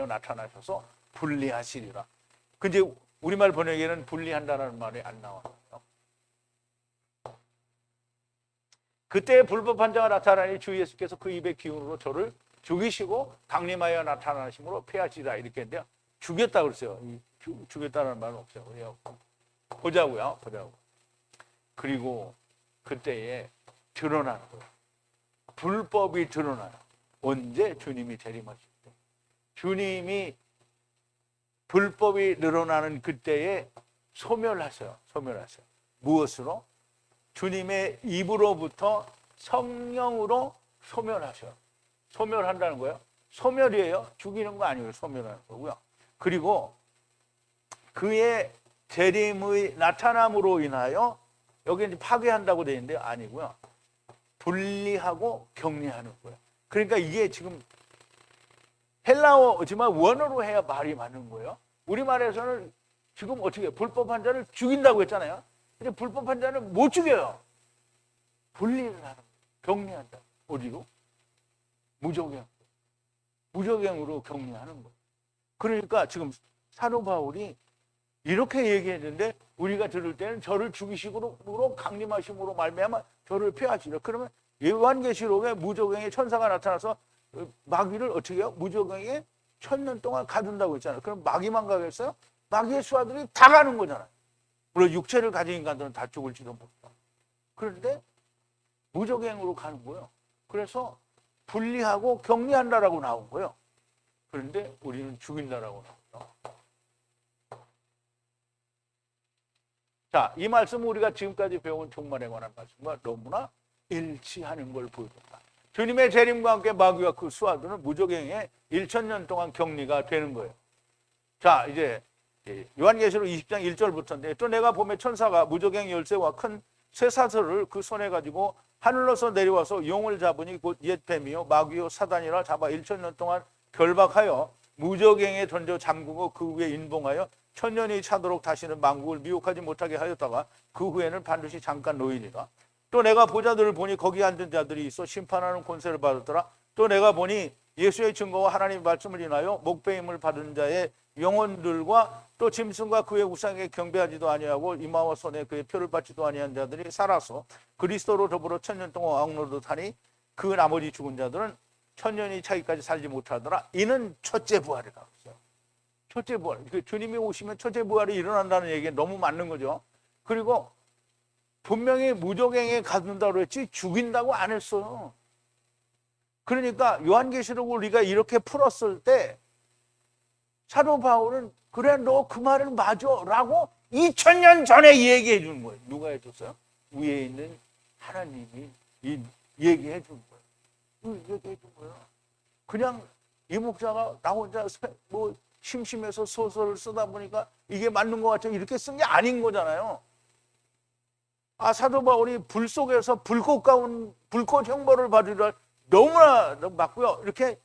나타나셔서 분리하시리라. 근데 우리말 번역에는 분리한다는 말이 안 나와요. 그때 불법한 자가 나타나니 주 예수께서 그 입의 기운으로 저를 죽이시고 강림하여 나타나심으로 패하시리라 이렇게 했는데요. 죽였다 그랬어요. 죽였다는 말은 없어요. 보자고요. 그리고 그때에 드러나는 거예요. 불법이 드러나요. 언제? 주님이 재림하실 때. 주님이 불법이 늘어나는 그때에 소멸하세요. 무엇으로? 주님의 입으로부터 성령으로 소멸하셔요. 소멸한다는 거예요. 소멸이에요. 죽이는 거 아니고요. 소멸하는 거고요. 그리고 그의 재림의 나타남으로 인하여 여기 이제 파괴한다고 되어 있는데 아니고요. 분리하고 격리하는 거예요. 그러니까 이게 지금 헬라어지만 원어로 해야 말이 맞는 거예요. 우리말에서는 지금 어떻게 불법한 자를 죽인다고 했잖아요. 근데 불법한 자는 못 죽여요. 분리를 하는 거예요. 격리한다. 어디로? 무적행으로 격리하는 거예요. 그러니까 지금 사도 바울이 이렇게 얘기했는데 우리가 들을 때는 저를 죽이시고 강림하심으로 말미암아 저를 피하시라. 그러면 요한계시록에 무적행의 천사가 나타나서 마귀를 어떻게 해요? 무적행에 1000년 동안 가둔다고 했잖아요. 그럼 마귀만 가겠어요? 마귀의 수하들이 다 가는 거잖아요. 물론 육체를 가진 인간들은 다 죽을지도 모르고. 그런데 무적행으로 가는 거예요. 그래서 분리하고 격리한다라고 나온 거예요. 그런데 우리는 죽인다라고 나와요. 자, 이 말씀은 우리가 지금까지 배운 종말에 관한 말씀과 너무나 일치하는 걸 보여줍니다. 주님의 재림과 함께 마귀와 그 수하들은 무적행에 1000년 동안 격리가 되는 거예요. 자, 이제 요한계시록 20장 1절부터인데 또 내가 보매 천사가 무적행 열쇠와 큰 쇠사슬을 그 손에 가지고 하늘로서 내려와서 용을 잡으니 곧 옛 뱀이요 마귀요 사단이라 잡아 1000년 동안 결박하여 무적행에 던져 잠그고 그 후에 인봉하여 1000년이 차도록 다시는 만국을 미혹하지 못하게 하였다가 그 후에는 반드시 잠깐 노이니라. 또 내가 보자들을 보니 거기 앉은 자들이 있어 심판하는 권세를 받았더라. 또 내가 보니 예수의 증거와 하나님의 말씀을 인하여 목배임을 받은 자의 영혼들과 또 짐승과 그의 우상에게 경배하지도 아니하고 이마와 손에 그의 표를 받지도 아니한 자들이 살아서 그리스도로 더불어 1000년 동안 왕노릇하니 그 나머지 죽은 자들은 1000년이 차기까지 살지 못하더라. 이는 첫째 부활이라고 했어요. 첫째 부활. 주님이 오시면 첫째 부활이 일어난다는 얘기가 너무 맞는 거죠. 그리고 분명히 무적행에 가둔다고 했지 죽인다고 안 했어요. 그러니까 요한계시록을 우리가 이렇게 풀었을 때 사도 바울은 그래 너 그 말은 맞아 라고 2000년 전에 얘기해 주는 거예요. 누가 해줬어요? 위에 있는 하나님이 얘기해 준 거예요. 얘기해 준 거예요. 그냥 이 목사가 나 혼자 심심해서 소설을 쓰다 보니까 이게 맞는 것 같아요. 이렇게 쓴 게 아닌 거잖아요. 아, 사도 바울이 불 속에서 불꽃 형벌을 받으려 너무나 맞고요. 이렇게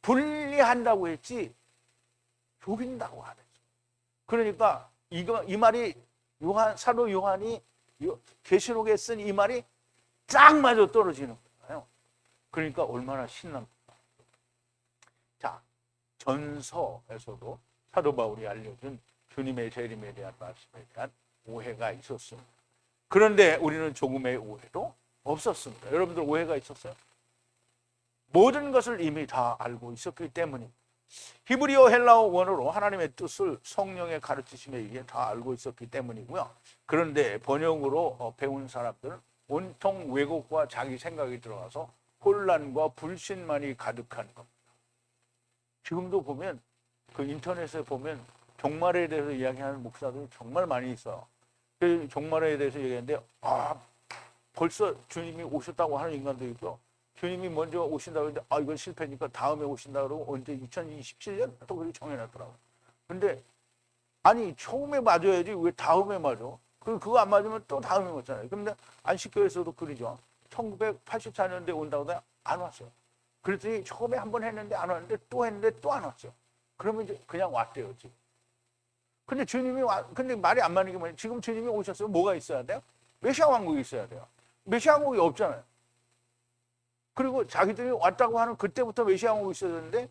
분리한다고 했지 죽인다고 안 했어요. 그러니까 이 말이 사도 요한이 계시록에 쓴 이 말이 딱 맞아 떨어지는 거예요. 그러니까 얼마나 신납니까? 자, 전서에서도 사도 바울이 알려준 주님의 재림에 대한 말씀에 대한 오해가 있었습니다. 그런데 우리는 조금의 오해도 없었습니다. 여러분들 오해가 있었어요? 모든 것을 이미 다 알고 있었기 때문입니다. 히브리어 헬라어 원어로 하나님의 뜻을 성령의 가르치심에 의해 다 알고 있었기 때문이고요. 그런데 번역으로 배운 사람들은 온통 왜곡과 자기 생각이 들어가서 혼란과 불신만이 가득한 겁니다. 지금도 보면 그 인터넷에 보면 종말에 대해서 이야기하는 목사들이 정말 많이 있어요. 그 종말에 대해서 얘기하는데 벌써 주님이 오셨다고 하는 인간도 있고요. 주님이 먼저 오신다고 했는데 이건 실패니까 다음에 오신다 그러고 언제 2027년 또 그렇게 정해놨더라고요. 근데 아니 처음에 맞아야지 왜 다음에 맞아? 그거 안 맞으면 또 다음에 맞잖아요. 근데 안식교에서도 그러죠. 1984년도에 온다고 해도 안 왔어요. 그랬더니 처음에 한 번 했는데 안 왔는데 또 했는데 또 안 왔어요. 그러면 이제 그냥 왔대요 지금. 근데 근데 말이 안 맞는 게 뭐냐? 지금 주님이 오셨으면 뭐가 있어야 돼요? 메시아 왕국이 있어야 돼요. 메시아 왕국이 없잖아요. 그리고 자기들이 왔다고 하는 그때부터 메시아 왕국이 있어야 되는데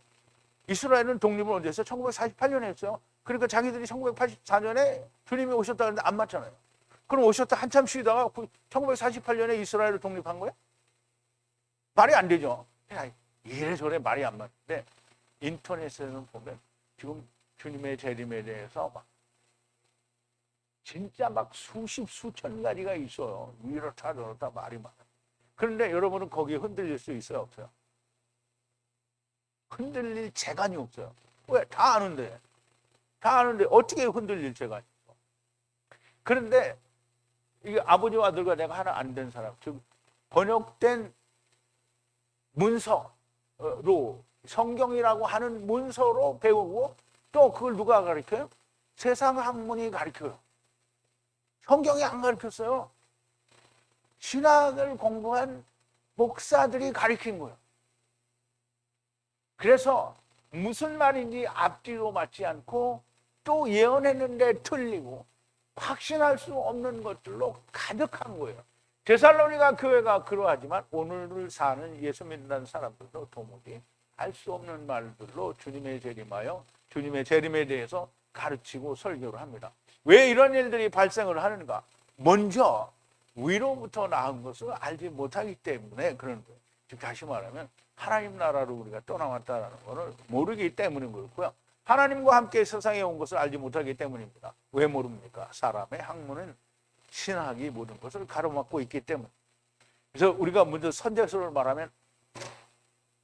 이스라엘은 독립을 언제 했어요? 1948년에 했어요. 그러니까 자기들이 1984년에 주님이 오셨다 그랬는데 안 맞잖아요. 그럼 오셨다 한참 쉬다가 1948년에 이스라엘을 독립한 거예요? 말이 안 되죠. 이래저래 말이 안 맞는데 인터넷에는 보면 지금 주님의 재림에 대해서 진짜 수천 가지가 있어요. 이렇다 저렇다 말이 많아요. 그런데 여러분은 거기에 흔들릴 수 있어요, 없어요? 흔들릴 재간이 없어요. 왜? 다 아는데 어떻게 흔들릴 재간이 있어? 그런데 이게 아버지와 아들과 내가 하나 안 된 사람, 즉 번역된 문서로 성경이라고 하는 문서로 배우고 또 그걸 누가 가르쳐요? 세상 학문이 가르쳐요. 성경이 안 가르쳤어요. 신학을 공부한 목사들이 가르친 거예요. 그래서 무슨 말인지 앞뒤로 맞지 않고 또 예언했는데 틀리고 확신할 수 없는 것들로 가득한 거예요. 데살로니가 교회가 그러하지만 오늘을 사는 예수 믿는 사람들도 도무지 할 수 없는 말들로 주님의 재림하여 주님의 재림에 대해서 가르치고 설교를 합니다. 왜 이런 일들이 발생을 하는가? 먼저 위로부터 나온 것을 알지 못하기 때문에 그런 거예요. 즉 다시 말하면 하나님 나라로 우리가 떠나왔다는 것을 모르기 때문인 그렇고요. 하나님과 함께 세상에 온 것을 알지 못하기 때문입니다. 왜 모릅니까? 사람의 학문은 신학이 모든 것을 가로막고 있기 때문에. 그래서 우리가 먼저 선제서를 말하면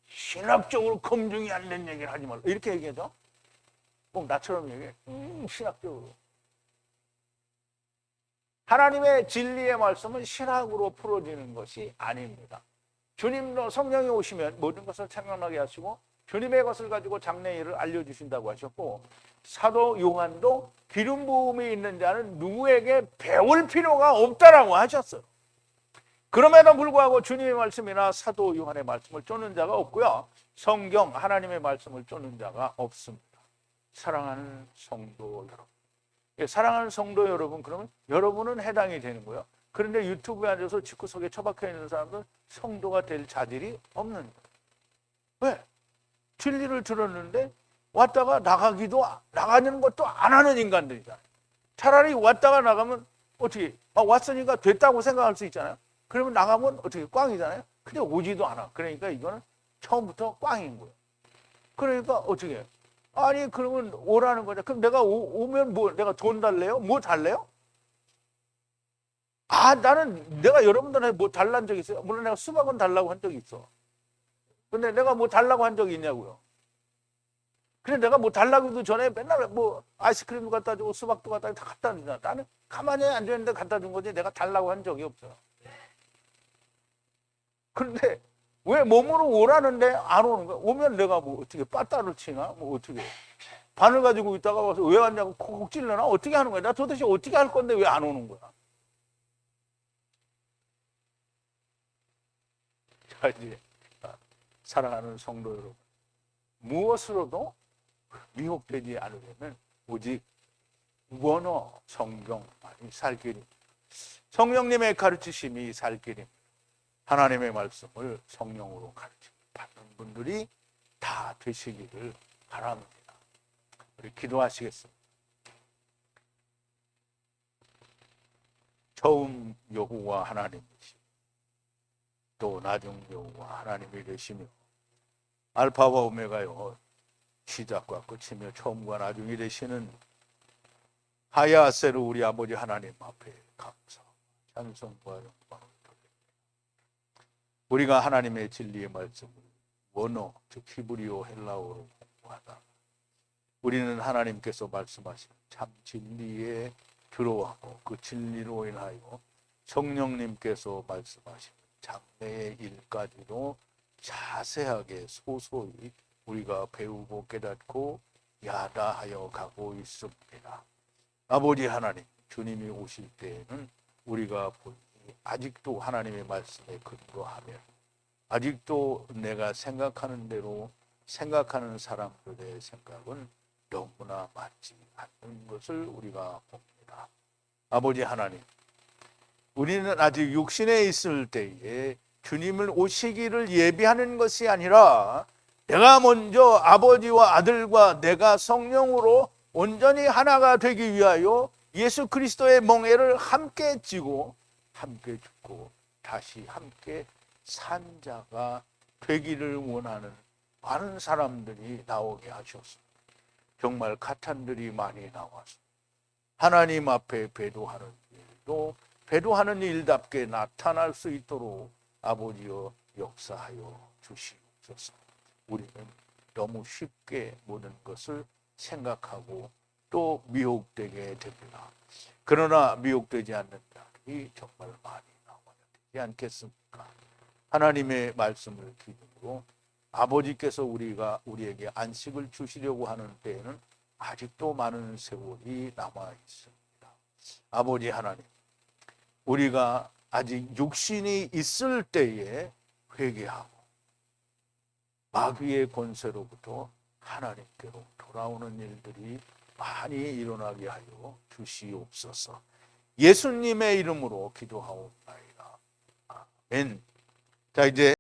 신학적으로 검증이 안 된 얘기를 하지 말라 이렇게 얘기하죠. 꼭 나처럼 얘기해. 신학적으로. 하나님의 진리의 말씀은 신학으로 풀어지는 것이 아닙니다. 주님도 성령이 오시면 모든 것을 생각나게 하시고 주님의 것을 가지고 장래일을 알려주신다고 하셨고 사도 요한도 기름 부음이 있는 자는 누구에게 배울 필요가 없다라고 하셨어요. 그럼에도 불구하고 주님의 말씀이나 사도 요한의 말씀을 쫓는 자가 없고요. 성경 하나님의 말씀을 쫓는 자가 없습니다. 사랑하는 성도 여러분. 사랑하는 성도 여러분, 그러면 여러분은 해당이 되는 거예요. 그런데 유튜브에 앉아서 집구석에 처박혀 있는 사람들은 성도가 될 자질이 없는 거예요. 왜? 진리를 들었는데 왔다가 나가는 것도 안 하는 인간들이잖아요. 차라리 왔다가 나가면 어떻게 왔으니까 됐다고 생각할 수 있잖아요. 그러면 나가면 어떻게 꽝이잖아요. 근데 오지도 않아. 그러니까 이거는 처음부터 꽝인 거예요. 그러니까 어떻게 해요? 아니 그러면 오라는 거죠. 그럼 내가 오면 뭐 내가 돈 달래요? 뭐 달래요? 나는 내가 여러분들한테 뭐 달란 적 있어요? 물론 내가 수박은 달라고 한 적이 있어. 근데 내가 뭐 달라고 한 적이 있냐고요. 근데 내가 뭐 달라고 해도 전에 맨날 뭐 아이스크림도 갖다 주고 수박도 갖다 다 갖다 주잖아. 나는 가만히 앉아있는데 갖다 준 거지 내가 달라고 한 적이 없어. 그런데 왜 몸으로 오라는데 안 오는 거야? 오면 내가 뭐 어떻게 빠따를 치나? 뭐 어떻게 바늘 가지고 있다가 와서 왜 왔냐고 콕콕 찔러나? 어떻게 하는 거야? 나 도대체 어떻게 할 건데 왜 안 오는 거야? 자, 이제 사랑하는 성도 여러분, 무엇으로도 미혹되지 않으려면 오직 원어 성경만이 살 길입니다. 성령님의 가르치심이 살 길입니다. 하나님의 말씀을 성령으로 가르치고 받는 분들이 다 되시기를 바랍니다. 우리 기도하시겠습니다. 처음 여호와 하나님이시고 또 나중 여호와 하나님이 되시며 알파와 오메가요 시작과 끝이며 처음과 나중이 되시는 하야세로 우리 아버지 하나님 앞에 감사 찬송과 영광을 돌립니다. 우리가 하나님의 진리의 말씀을 원어 즉 히브리어 헬라어로 공부하다 우리는 하나님께서 말씀하신 참 진리에 들어가고 그 진리로 인하여 성령님께서 말씀하신 장래의 일까지도 자세하게 소소히 우리가 배우고 깨닫고 야다하여 가고 있습니다. 아버지 하나님, 주님이 오실 때에는 우리가 보니 아직도 하나님의 말씀에 근거하며 아직도 내가 생각하는 대로 생각하는 사람들의 생각은 너무나 맞지 않는 것을 우리가 봅니다. 아버지 하나님, 우리는 아직 육신에 있을 때에 주님을 오시기를 예비하는 것이 아니라 내가 먼저 아버지와 아들과 내가 성령으로 온전히 하나가 되기 위하여 예수 그리스도의 멍에를 함께 쥐고 함께 죽고 다시 함께 산 자가 되기를 원하는 많은 사람들이 나오게 하셨습니다. 정말 가탄들이 많이 나와서 하나님 앞에 배도하는 일도 배도하는 일답게 나타날 수 있도록 아버지여 역사하여 주시옵소서. 우리는 너무 쉽게 모든 것을 생각하고 또 미혹되게 됩니다. 그러나 미혹되지 않는 자들이 정말 많이 나와야 되지 않겠습니까? 하나님의 말씀을 기준으로 아버지께서 우리에게 안식을 주시려고 하는 때에는 아직도 많은 세월이 남아 있습니다. 아버지 하나님, 우리가 아직 육신이 있을 때에 회개하고 마귀의 권세로부터 하나님께로 돌아오는 일들이 많이 일어나게 하여 주시옵소서. 예수님의 이름으로 기도하옵나이다. 아멘. 자, 이제